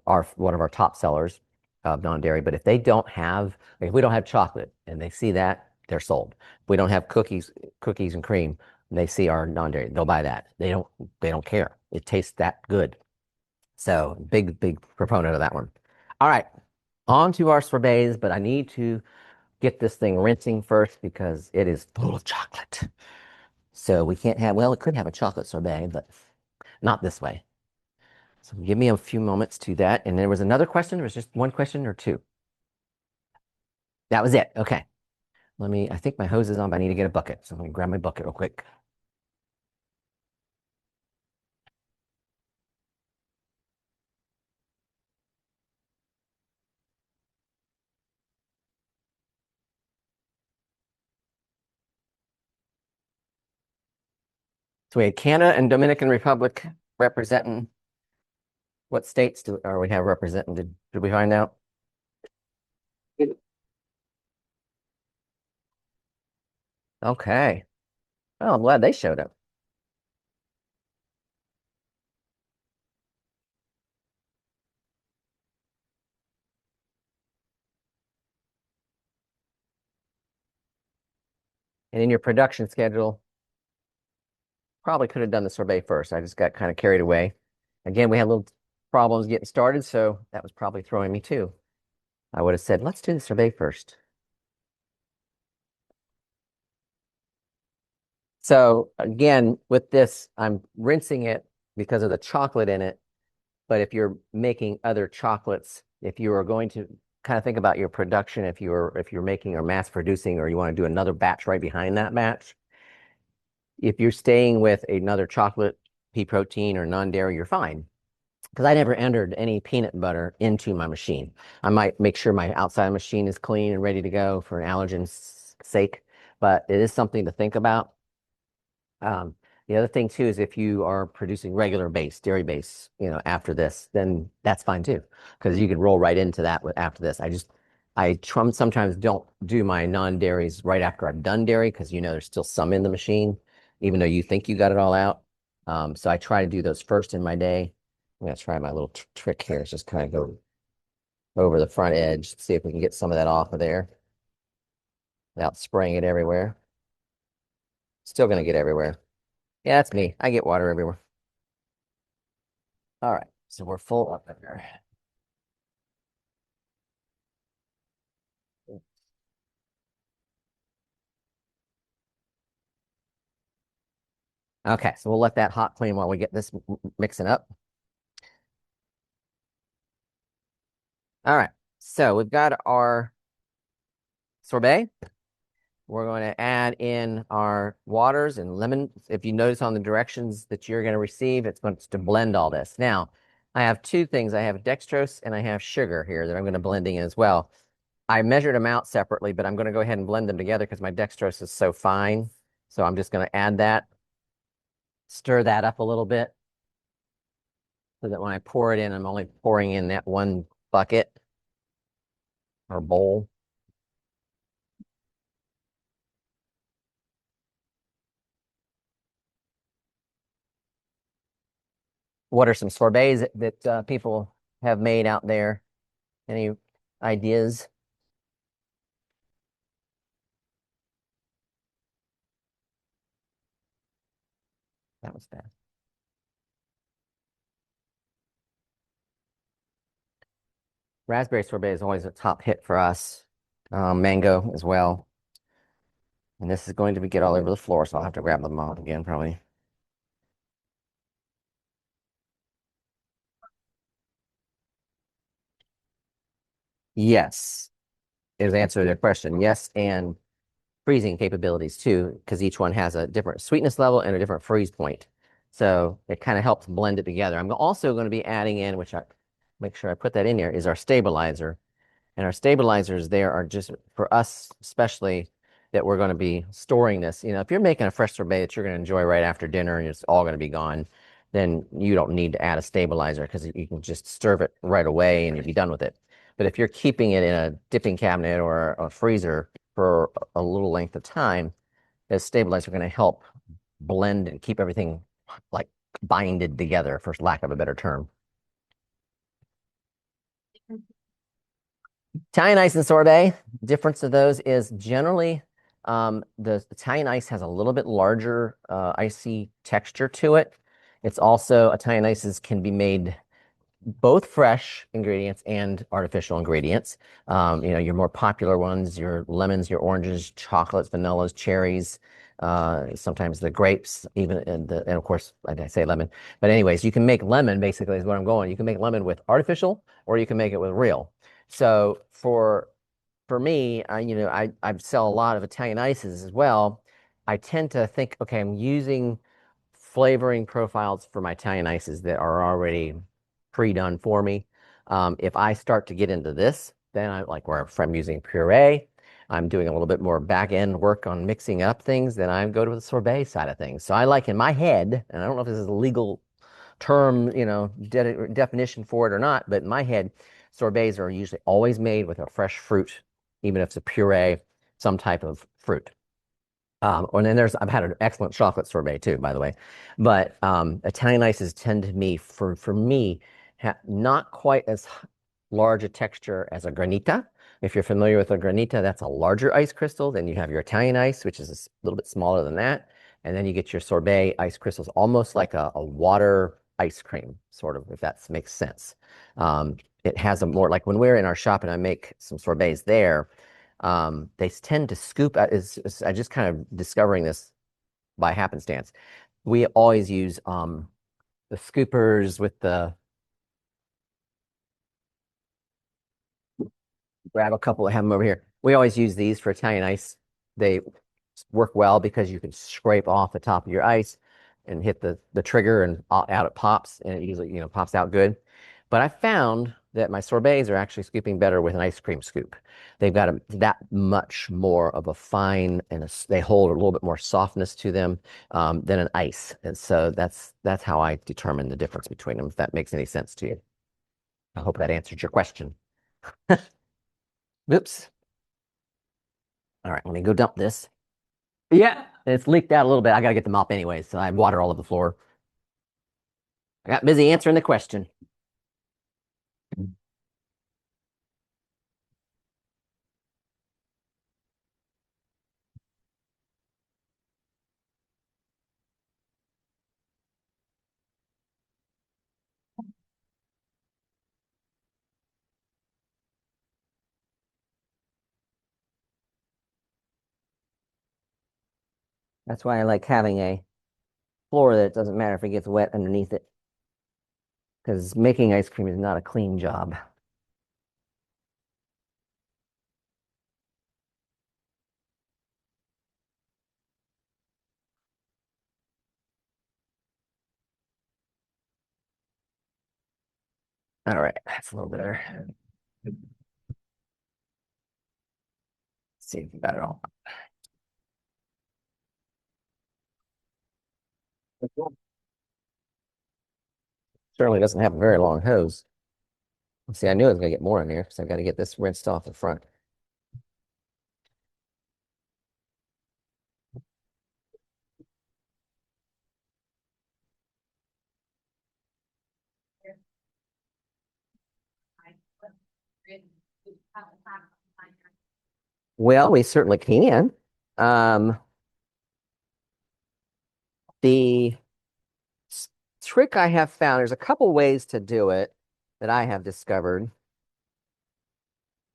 our one of our top sellers of non-dairy. But if they don't have, like, if we don't have chocolate and they see that, they're sold. If we don't have cookies and cream, and they see our non-dairy, they'll buy that. They don't care. It tastes that good. So big proponent of that one. All right, on to our sorbets, but I need to get this thing rinsing first because it is full of chocolate. So we can't have, well, it could have a chocolate sorbet, but not this way. So give me a few moments to that. And there was another question. There was just one question or two. That was it. Okay. I think my hose is on, but I need to get a bucket. So let me grab my bucket real quick. So we had Canada and Dominican Republic representing. What states are we have representing? Did we find out? Okay. Well, I'm glad they showed up. And in your production schedule, probably could have done the sorbet first. I just got kind of carried away. Again, we had little problems getting started, so that was probably throwing me too. I would have said, let's do the sorbet first. So again, with this, I'm rinsing it because of the chocolate in it. But if you're making other chocolates, if you are going to kind of think about your production, if you're making or mass producing, or you want to do another batch right behind that batch, if you're staying with another chocolate, pea protein, or non-dairy, you're fine. Because I never entered any peanut butter into my machine. I might make sure my outside machine is clean and ready to go for an allergen's sake, but it is something to think about. Um, The other thing too is if you are producing regular base, dairy base, after this, then that's fine too, because you can roll right into that after this. Sometimes don't do my non-dairies right after I've done dairy because there's still some in the machine, even though you think you got it all out. So I try to do those first in my day. I'm gonna try my little trick here. It's just kind of go over the front edge, see if we can get some of that off of there without spraying it everywhere. Still gonna get everywhere. Yeah, that's me. I get water everywhere. All right, so we're full up there. Okay, so we'll let that hot clean while we get this mixing up. All right, so we've got our sorbet. We're going to add in our waters and lemon. If you notice on the directions that you're going to receive, it's going to blend all this. Now, I have two things. I have dextrose and I have sugar here that I'm going to blending in as well. I measured them out separately, but I'm going to go ahead and blend them together because my dextrose is so fine. So I'm just going to add that, stir that up a little bit so that when I pour it in, I'm only pouring in that one bucket or bowl. What are some sorbets that people have made out there? Any ideas? That was fast. Raspberry sorbet is always a top hit for us. Mango as well. And this is going to get all over the floor, so I'll have to grab them off again, probably. Yes, is the answer to their question. Yes, and freezing capabilities too, because each one has a different sweetness level and a different freeze point. So it kind of helps blend it together. I'm also going to be adding in, which I make sure I put that in here, is our stabilizer. And our stabilizers there are just for us, especially that we're going to be storing this. If you're making a fresh sorbet that you're going to enjoy right after dinner and it's all going to be gone, then you don't need to add a stabilizer because you can just serve it right away and you'll be done with it. But if you're keeping it in a dipping cabinet or a freezer for a little length of time, the stabilizer are going to help blend and keep everything like binded together, for lack of a better term. Italian ice and sorbet, difference of those is generally the Italian ice has a little bit larger icy texture to it. It's also, Italian ices can be made both fresh ingredients and artificial ingredients. Your more popular ones, your lemons, your oranges, chocolates, vanillas, cherries, sometimes the grapes, even, and of course, I say lemon. But anyways, you can make lemon, basically, is what I'm going. You can make lemon with artificial, or you can make it with real. So for me, I sell a lot of Italian ices as well. I tend to think, okay, I'm using flavoring profiles for my Italian ices that are already pre-done for me. If I start to get into this, then I like where I'm using puree. I'm doing a little bit more back end work on mixing up things. Then I go to the sorbet side of things. So I like in my head, and I don't know if this is a legal term, definition for it or not, but in my head, sorbets are usually always made with a fresh fruit, even if it's a puree, some type of fruit. And then I've had an excellent chocolate sorbet too, by the way. But Italian ices tend to me, for me, not quite as large a texture as a granita. If you're familiar with a granita, that's a larger ice crystal. Then you have your Italian ice, which is a little bit smaller than that. And then you get your sorbet ice crystals, almost like a water ice cream, sort of, if that makes sense. It has a more, like when we're in our shop and I make some sorbets there, they tend to scoop. I just kind of discovering this by happenstance. We always use the scoopers with the, grab a couple, I have them over here. We always use these for Italian ice. They work well because you can scrape off the top of your ice and hit the trigger and out it pops, and it usually pops out good. But I found that my sorbets are actually scooping better with an ice cream scoop. They've got that much more of a fine and they hold a little bit more softness to them than an ice. And so that's how I determine the difference between them, if that makes any sense to you. I hope that answered your question. Oops. All right, let me go dump this. Yeah, it's leaked out a little bit. I got to get the mop anyway, so I have water all over the floor. I got busy answering the question. That's why I like having a floor that it doesn't matter if it gets wet underneath it, because making ice cream is not a clean job. All right, that's a little better. Let's see if we got it all. Certainly doesn't have a very long hose. See, I knew I was gonna get more in there because I've got to get this rinsed off the front. Well, we certainly can. Um, the trick I have found, there's a couple ways to do it that I have discovered.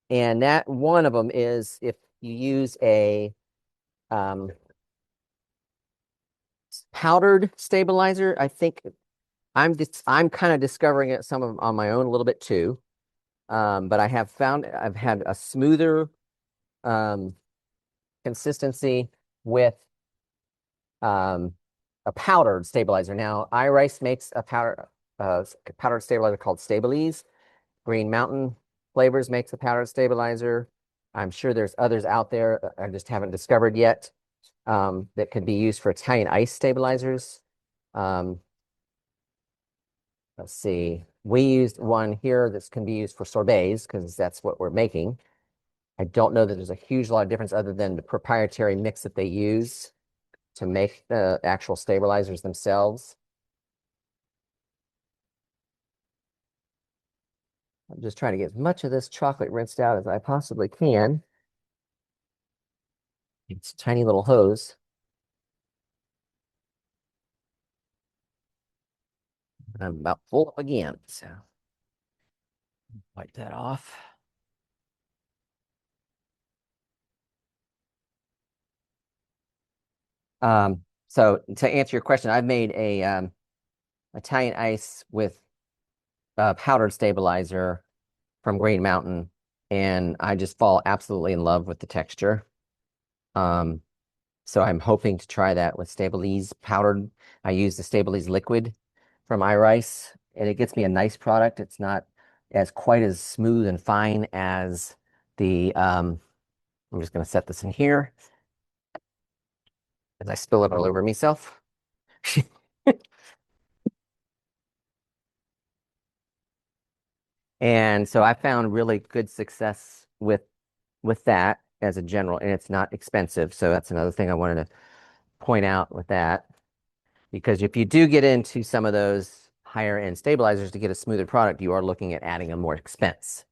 And that one of them is if you use a um, powdered stabilizer. I think I'm kind of discovering it some of on my own a little bit too. But I have found I've had a smoother um, consistency with um, a powdered stabilizer. Now, iRice makes a powdered stabilizer called Stabilize. Green Mountain Flavors makes a powdered stabilizer. I'm sure there's others out there I just haven't discovered yet that could be used for Italian ice stabilizers. Um, let's see. We used one here that can be used for sorbets because that's what we're making. I don't know that there's a huge lot of difference other than the proprietary mix that they use to make the actual stabilizers themselves. I'm just trying to get as much of this chocolate rinsed out as I possibly can. It's a tiny little hose. I'm about full up again, so wipe that off. So to answer your question, I've made a Italian ice with powdered stabilizer from Green Mountain, and I just fall absolutely in love with the texture. Um, so I'm hoping to try that with Stabilize powdered. I use the Stabilize liquid from iRice, and it gets me a nice product. It's not as quite as smooth and fine as the I'm just going to set this in here as I spill it all over myself. And so I found really good success with that as a general, and it's not expensive. So that's another thing I wanted to point out with that. Because if you do get into some of those higher end stabilizers to get a smoother product, you are looking at adding a more expense.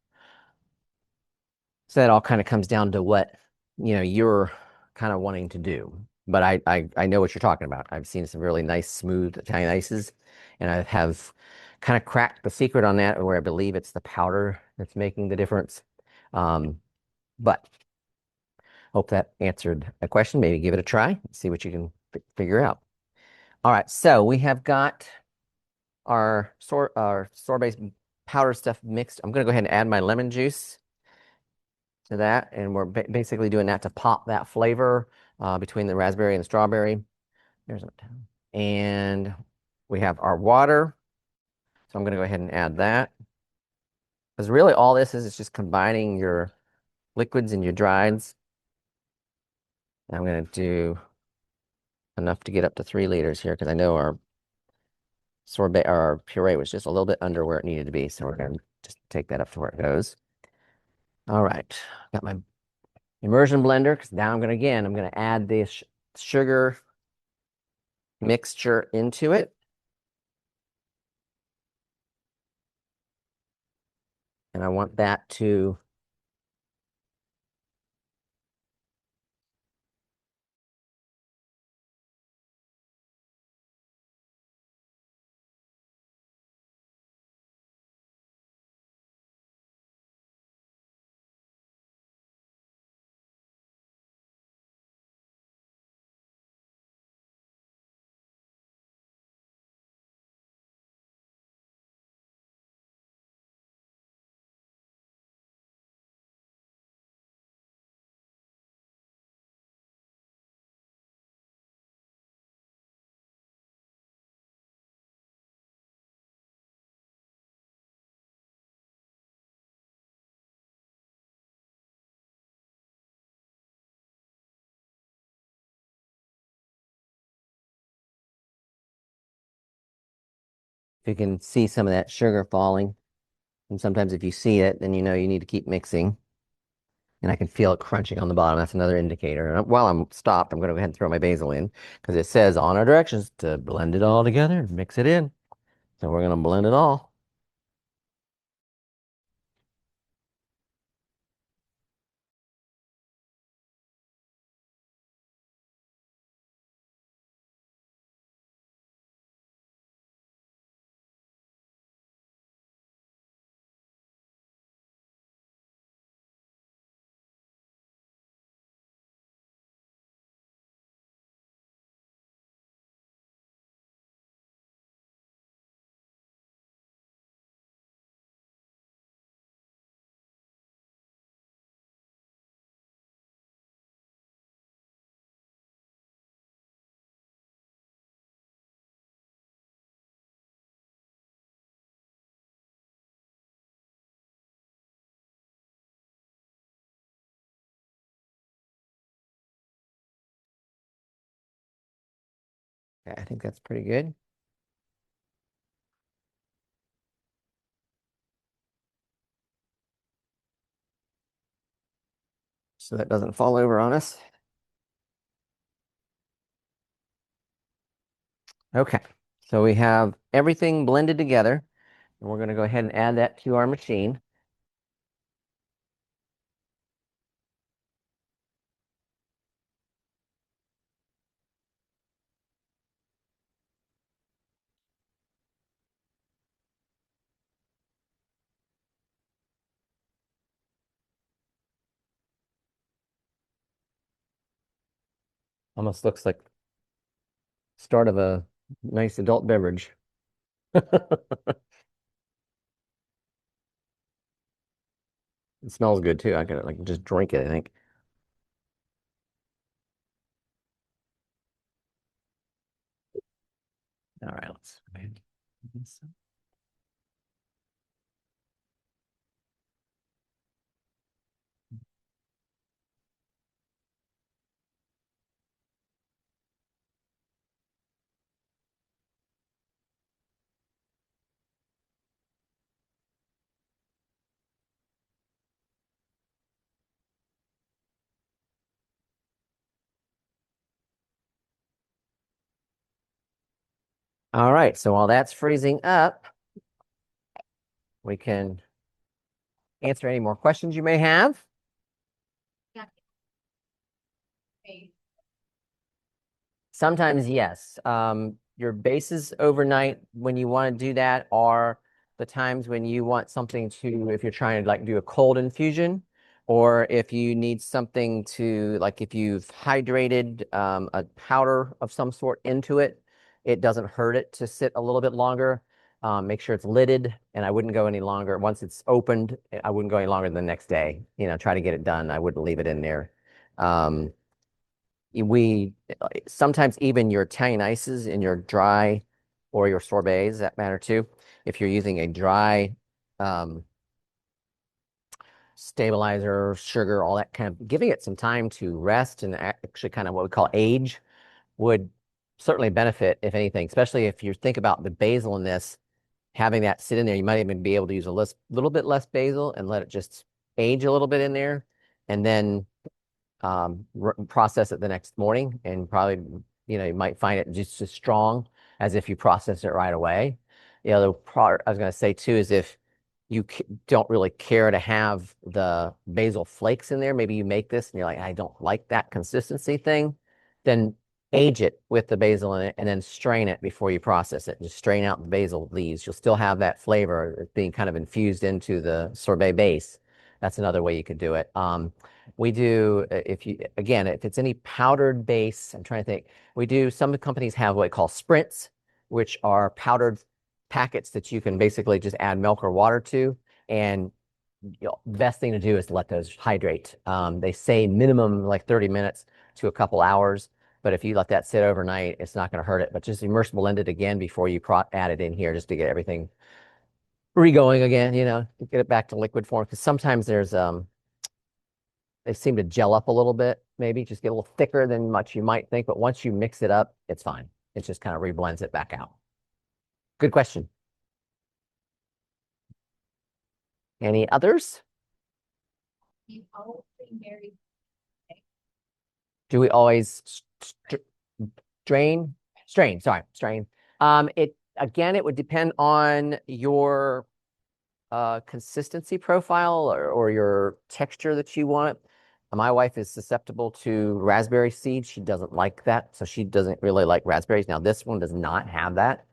So that all kind of comes down to what, you're kind of wanting to do. But I know what you're talking about. I've seen some really nice, smooth Italian ices, and I have kind of cracked the secret on that, where I believe it's the powder that's making the difference. But hope that answered a question. Maybe give it a try, see what you can figure out. All right, so we have got our sorbet powder stuff mixed. I'm gonna go ahead and add my lemon juice to that, and we're basically doing that to pop that flavor between the raspberry and the strawberry. And we have our water, so I'm gonna go ahead and add that. Because really all this is just combining your liquids and your dries. I'm going to do enough to get up to 3 liters here because I know our sorbet or our puree was just a little bit under where it needed to be. So we're going to just take that up to where it goes. All right, got my immersion blender because now I'm going to add this sugar mixture into it. And I want that to if you can see some of that sugar falling. And sometimes if you see it, then you know you need to keep mixing. And I can feel it crunching on the bottom. That's another indicator. And while I'm stopped, I'm going to go ahead and throw my basil in because it says on our directions to blend it all together, mix it in. So we're going to blend it all. Okay, I think that's pretty good. So that doesn't fall over on us. Okay, so we have everything blended together, and we're going to go ahead and add that to our machine. Almost looks like start of a nice adult beverage. It smells good too. I could like just drink it, I think. All right, let's go ahead. All right, so while that's freezing up, we can answer any more questions you may have. Yeah. Okay. Sometimes, yes. Your bases overnight when you want to do that are the times when you want something to, if you're trying to like do a cold infusion, or if you need something to, like if you've hydrated a powder of some sort into it, it doesn't hurt it to sit a little bit longer. Make sure it's lidded, and I wouldn't go any longer. Once it's opened, I wouldn't go any longer than the next day. You know, try to get it done. I wouldn't leave it in there. Um, we sometimes even your Italian ices in your dry or your sorbets that matter too. If you're using a dry um, stabilizer, sugar, all that kind of giving it some time to rest and actually kind of what we call age would certainly benefit, if anything, especially if you think about the basil in this, having that sit in there, you might even be able to use a little bit less basil and let it just age a little bit in there and then process it the next morning and probably, you might find it just as strong as if you process it right away. The other part I was going to say too is if you don't really care to have the basil flakes in there, maybe you make this and you're like, I don't like that consistency thing, then age it with the basil in it and then strain it before you process it. Just strain out the basil leaves. You'll still have that flavor being kind of infused into the sorbet base. That's another way you could do it. We do, if it's any powdered base, I'm trying to think, some companies have what we call sprints, which are powdered packets that you can basically just add milk or water to. And best thing to do is to let those hydrate. They say minimum like 30 minutes to a couple hours. But if you let that sit overnight, it's not going to hurt it. But just immerse blend it again before you add it in here just to get everything re-going again, get it back to liquid form. Because sometimes they seem to gel up a little bit, maybe just get a little thicker than much you might think. But once you mix it up, it's fine. It just kind of reblends it back out. Good question. Any others? You always very Do we always strain? It would depend on your consistency profile or your texture that you want. My wife is susceptible to raspberry seeds. She doesn't like that, so she doesn't really like raspberries. Now, this one does not have that.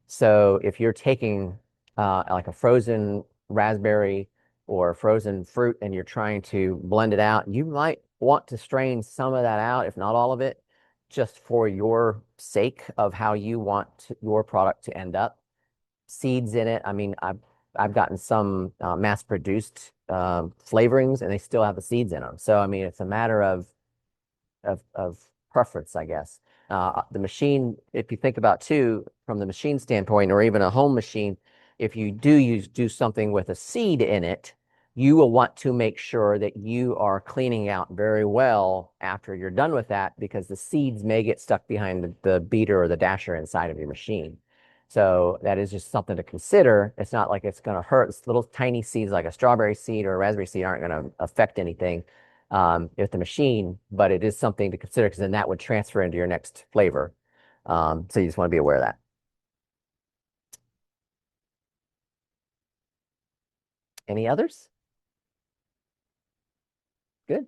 So if you're taking like a frozen raspberry or frozen fruit and you're trying to blend it out, you might want to strain some of that out, if not all of it, just for your sake of how you want your product to end up. Seeds in it. I mean, I've gotten some mass-produced flavorings, and they still have the seeds in them. So I mean, it's a matter of preference, I guess. The machine, if you think about too, from the machine standpoint, or even a home machine, if you do something with a seed in it, you will want to make sure that you are cleaning out very well after you're done with that, because the seeds may get stuck behind the beater or the dasher inside of your machine. So that is just something to consider. It's not like it's going to hurt. It's little tiny seeds like a strawberry seed or a raspberry seed aren't going to affect anything with the machine, but it is something to consider because then that would transfer into your next flavor. So you just want to be aware of that. Any others? Good.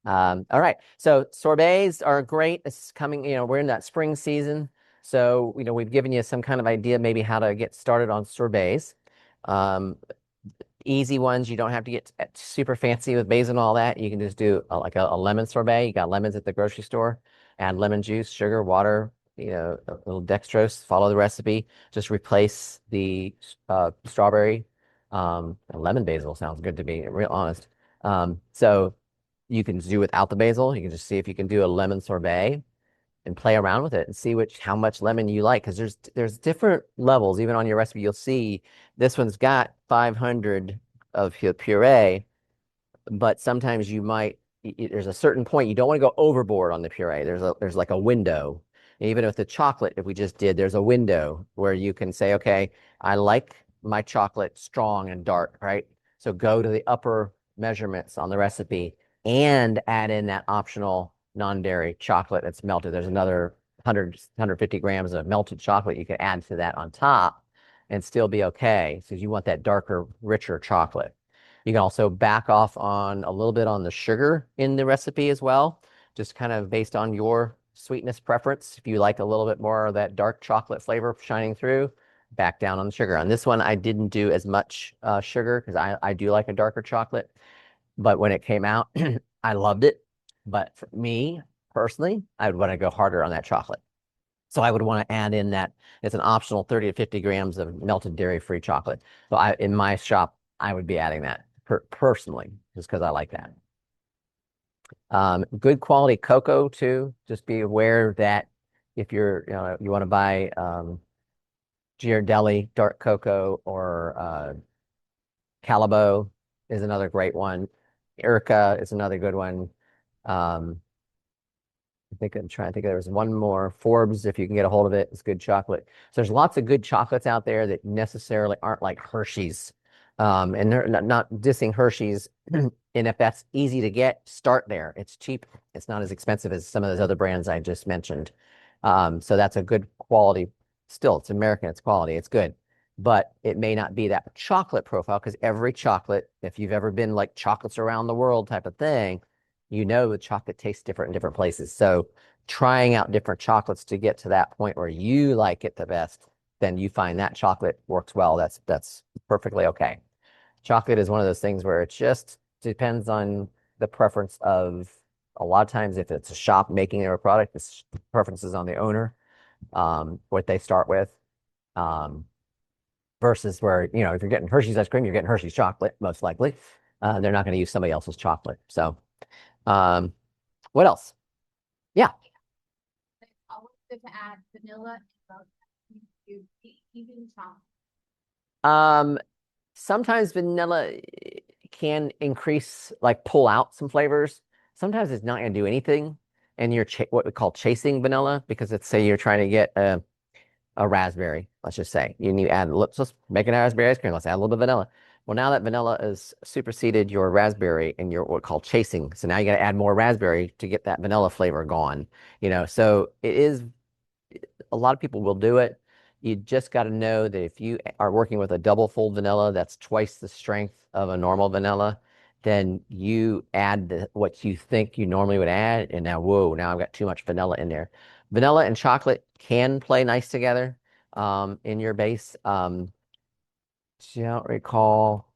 All right. So sorbets are great. It's coming, we're in that spring season. So, we've given you some kind of idea maybe how to get started on sorbets. Easy ones. You don't have to get super fancy with basil and all that. You can just do like a lemon sorbet. You got lemons at the grocery store. Add lemon juice, sugar, water, a little dextrose. Follow the recipe. Just replace the strawberry. Lemon basil sounds good to me, real honest. So you can do without the basil. You can just see if you can do a lemon sorbet and play around with it and see how much lemon you like. Because there's different levels. Even on your recipe, you'll see this one's got 500 of puree, but sometimes there's a certain point you don't want to go overboard on the puree. There's like a window. Even with the chocolate, if we just did, there's a window where you can say, okay, I like my chocolate strong and dark, right? So go to the upper measurements on the recipe and add in that optional non-dairy chocolate that's melted. There's another 150 grams of melted chocolate you can add to that on top and still be okay. So you want that darker, richer chocolate. You can also back off on a little bit on the sugar in the recipe as well, just kind of based on your sweetness preference. If you like a little bit more of that dark chocolate flavor shining through, back down on the sugar. On this one, I didn't do as much sugar because I do like a darker chocolate. But when it came out, I loved it. But for me personally, I would want to go harder on that chocolate. So I would want to add in that it's an optional 30 to 50 grams of melted dairy-free chocolate. So in my shop, I would be adding that personally, just because I like that. Good quality cocoa too. Just be aware that if you want to buy Ghirardelli dark cocoa or Calabo is another great one. Erica is another good one. Um, I think I'm trying to think there was one more. Forbes, if you can get a hold of it, is good chocolate. So there's lots of good chocolates out there that necessarily aren't like Hershey's. And they're not dissing Hershey's. And if that's easy to get, start there. It's cheap. It's not as expensive as some of those other brands I just mentioned. So that's a good quality. Still, it's American, it's quality, it's good. But it may not be that chocolate profile because every chocolate, if you've ever been like chocolates around the world type of thing, you know the chocolate tastes different in different places. So trying out different chocolates to get to that point where you like it the best, then you find that chocolate works well. That's perfectly okay. Chocolate is one of those things where it just depends on the preference of a lot of times if it's a shop making a product, the preferences on the owner, what they start with. Um, versus where, if you're getting Hershey's ice cream, you're getting Hershey's chocolate, most likely. They're not going to use somebody else's chocolate. So, um, what else? Yeah. It's always good to add vanilla and milk to even chocolate. Um, Sometimes vanilla can increase, like pull out some flavors. Sometimes it's not going to do anything. And you're what we call chasing vanilla because it's say you're trying to get a raspberry, let's just say. You need to add, let's make an raspberry ice cream. Let's add a little bit of vanilla. Well, now that vanilla has superseded your raspberry and your what we call chasing. So now you got to add more raspberry to get that vanilla flavor gone. So it is a lot of people will do it. You just got to know that if you are working with a double fold vanilla that's twice the strength of a normal vanilla, then you add what you think you normally would add, and now, whoa, now I've got too much vanilla in there. Vanilla and chocolate can play nice together in your base. Don't recall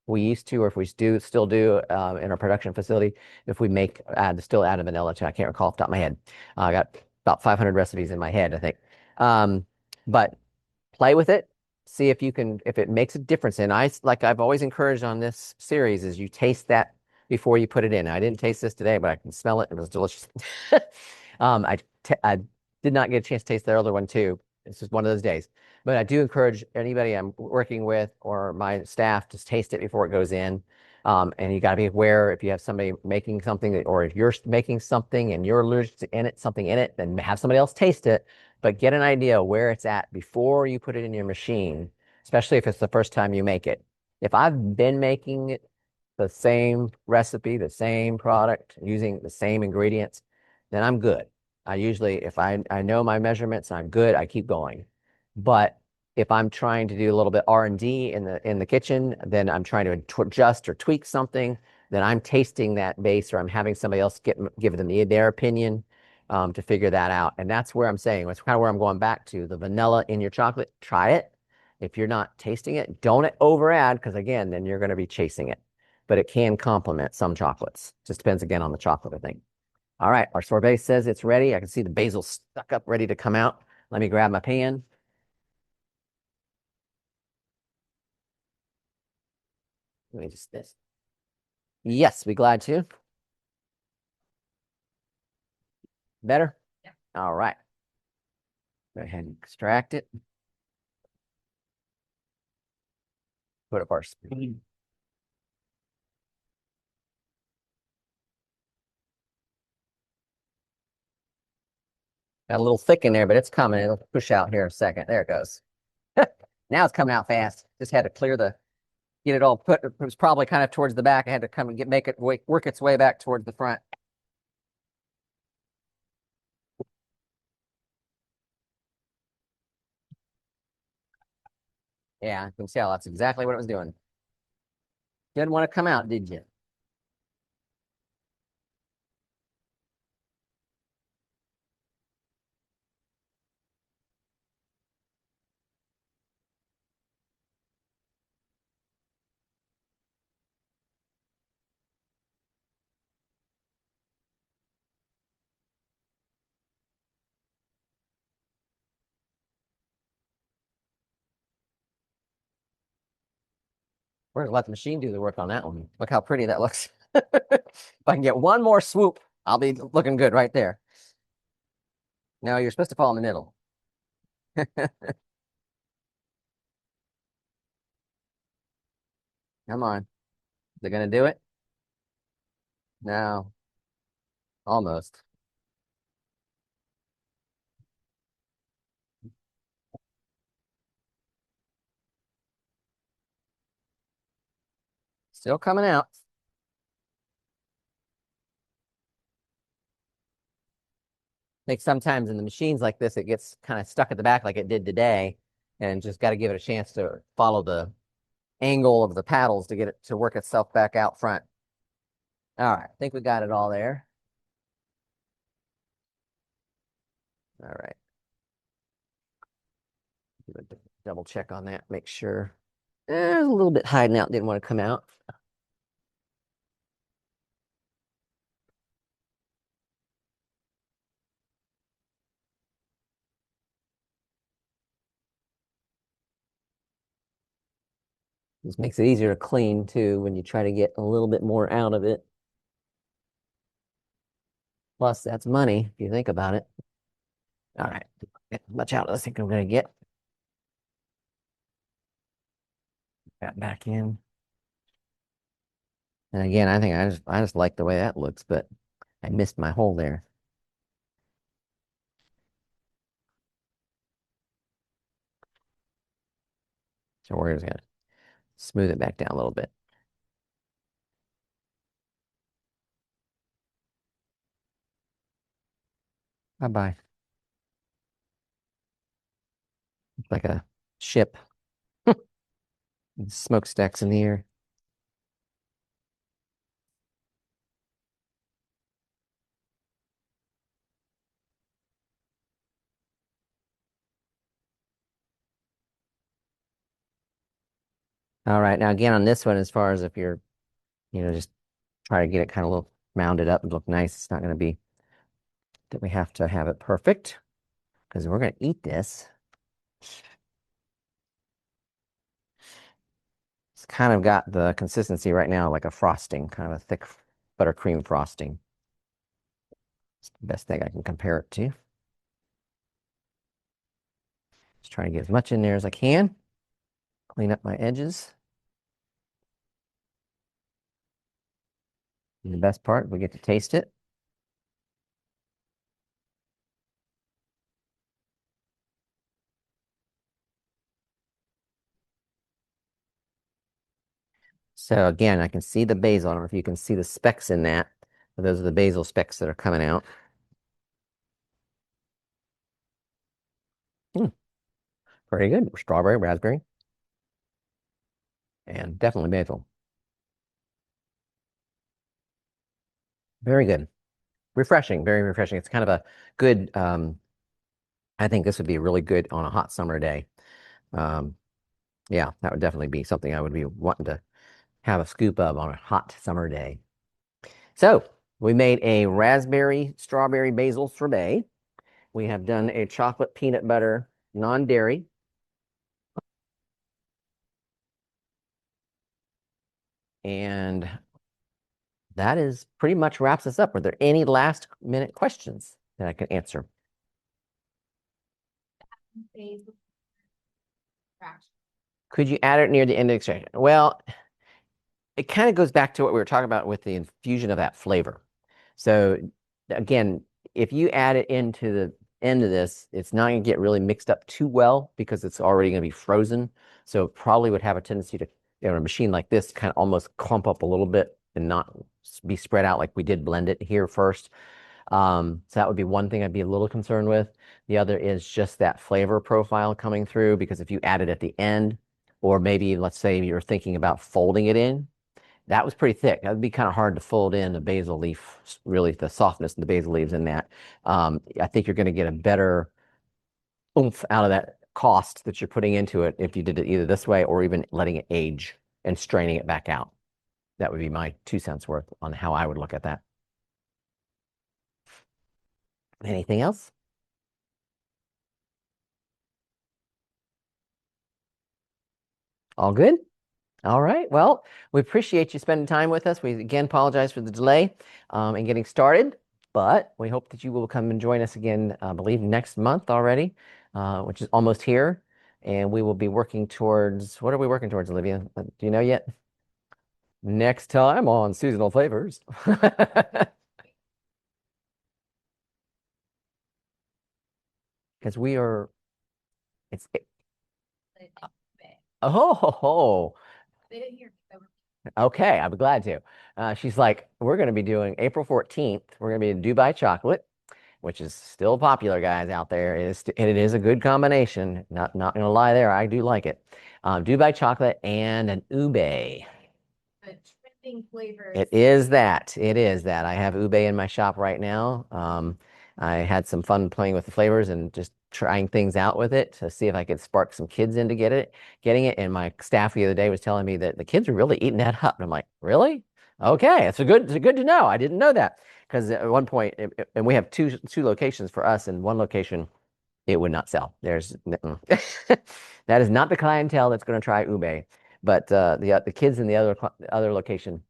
we used to, or if we do still do in our production facility, if we still add a vanilla to, I can't recall off the top of my head. I got about 500 recipes in my head, I think. Um, but play with it, see if it makes a difference. And like I've always encouraged on this series is you taste that before you put it in. I didn't taste this today, but I can smell it. It was delicious. I did not get a chance to taste the other one too. It's just one of those days. But I do encourage anybody I'm working with or my staff to taste it before it goes in. And you got to be aware if you have somebody making something or if you're making something and you're allergic to something in it, then have somebody else taste it, but get an idea where it's at before you put it in your machine, especially if it's the first time you make it. If I've been making it the same recipe, the same product, using the same ingredients, then I'm good. I usually, if I know my measurements, I'm good. I keep going. But if I'm trying to do a little bit R&D in the kitchen, then I'm trying to adjust or tweak something, then I'm tasting that base or I'm having somebody else give them their opinion to figure that out. And that's where I'm saying, that's kind of where I'm going back to the vanilla in your chocolate. Try it. If you're not tasting it, don't over add because again, then you're going to be chasing it. But it can complement some chocolates. Just depends again on the chocolate, I think. All right, our sorbet says it's ready. I can see the basil stuck up, ready to come out. Let me grab my pan. Let me just this. Yes, be glad to. Better? Yeah. All right. Go ahead and extract it. Put up our speed. Got a little thick in there, but it's coming. It'll push out here in a second. There it goes. Now it's coming out fast. Just had to get it all put. It was probably kind of towards the back. I had to come and make it work its way back towards the front. Yeah, you can tell that's exactly what it was doing. Didn't want to come out, did you? We're gonna let the machine do the work on that one. Look how pretty that looks. If I can get one more swoop, I'll be looking good right there. No, you're supposed to fall in the middle. Come on. They're gonna do it? No, almost. Still coming out. Like sometimes in the machines like this, it gets kind of stuck at the back like it did today, and just got to give it a chance to follow the angle of the paddles to get it to work itself back out front. All right, I think we got it all there. All right. Do a double check on that, make sure. There's a little bit hiding out, didn't want to come out. This makes it easier to clean too when you try to get a little bit more out of it. Plus, that's money if you think about it. All right, get as much out as I think I'm gonna get. That back in. And again, I think I just like the way that looks, but I missed my hole there. So we're just gonna smooth it back down a little bit. Bye bye. It's like a ship. Smokestacks in the air. All right, now again on this one, as far as if you're, just try to get it kind of a little rounded up and look nice. It's not going to be that we have to have it perfect because we're going to eat this. It's kind of got the consistency right now like a frosting, kind of a thick buttercream frosting. It's the best thing I can compare it to. Just trying to get as much in there as I can. Clean up my edges. And the best part, we get to taste it. So again, I can see the basil. I don't know if you can see the specks in that, but those are the basil specks that are coming out. Hmm, pretty good. Strawberry, raspberry, and definitely basil. Very good. Refreshing, very refreshing. It's kind of a good, I think this would be really good on a hot summer day. Um, yeah, that would definitely be something I would be wanting to have a scoop of on a hot summer day. So we made a raspberry strawberry basil sorbet. We have done a chocolate peanut butter non-dairy. And that is pretty much wraps us up. Are there any last minute questions that I can answer? Basil fraction. Could you add it near the end of the extraction? Well, it kind of goes back to what we were talking about with the infusion of that flavor. So again, if you add it into the end of this, it's not going to get really mixed up too well because it's already going to be frozen. So it probably would have a tendency to, a machine like this, kind of almost clump up a little bit and not be spread out like we did blend it here first. So that would be one thing I'd be a little concerned with. The other is just that flavor profile coming through, because if you add it at the end, or maybe let's say you're thinking about folding it in, that was pretty thick. That would be kind of hard to fold in the basil leaf, really the softness of the basil leaves in that. I think you're going to get a better oomph out of that cost that you're putting into it if you did it either this way or even letting it age and straining it back out. That would be my 2 cents worth on how I would look at that. Anything else? All good? All right. Well, we appreciate you spending time with us. We again apologize for the delay in getting started, but we hope that you will come and join us again, I believe next month already, which is almost here. And we will be working towards, what are we working towards, Olivia? Do you know yet? Next time on Seasonal Flavors. Because we are, it's, oh, They didn't hear me. They were- okay, I'm glad to. She's like, we're going to be doing April 14th. We're going to be in Dubai chocolate, which is still popular, guys, out there. It is a good combination. Not going to lie there. I do like it. Dubai chocolate and an ube. The trending flavors. It is that. It is that. I have ube in my shop right now. I had some fun playing with the flavors and just trying things out with it to see if I could spark some kids in to getting it. And my staff the other day was telling me that the kids are really eating that up. And I'm like, really? Okay, it's good to know. I didn't know that because at one point, and we have two locations for us, and one location it would not sell. That is not the clientele that's going to try ube. But the kids in the other location,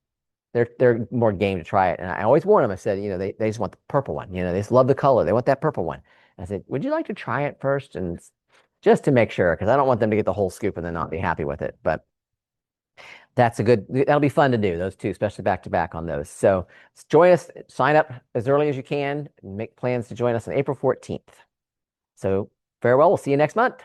they're more game to try it. And I always warn them. I said, they just want the purple one. They just love the color. They want that purple one. I said, would you like to try it first, and just to make sure, because I don't want them to get the whole scoop and then not be happy with it. But that'll be fun to do, those two, especially back to back on those. So join us, sign up as early as you can, and make plans to join us on April 14th. So farewell. We'll see you next month.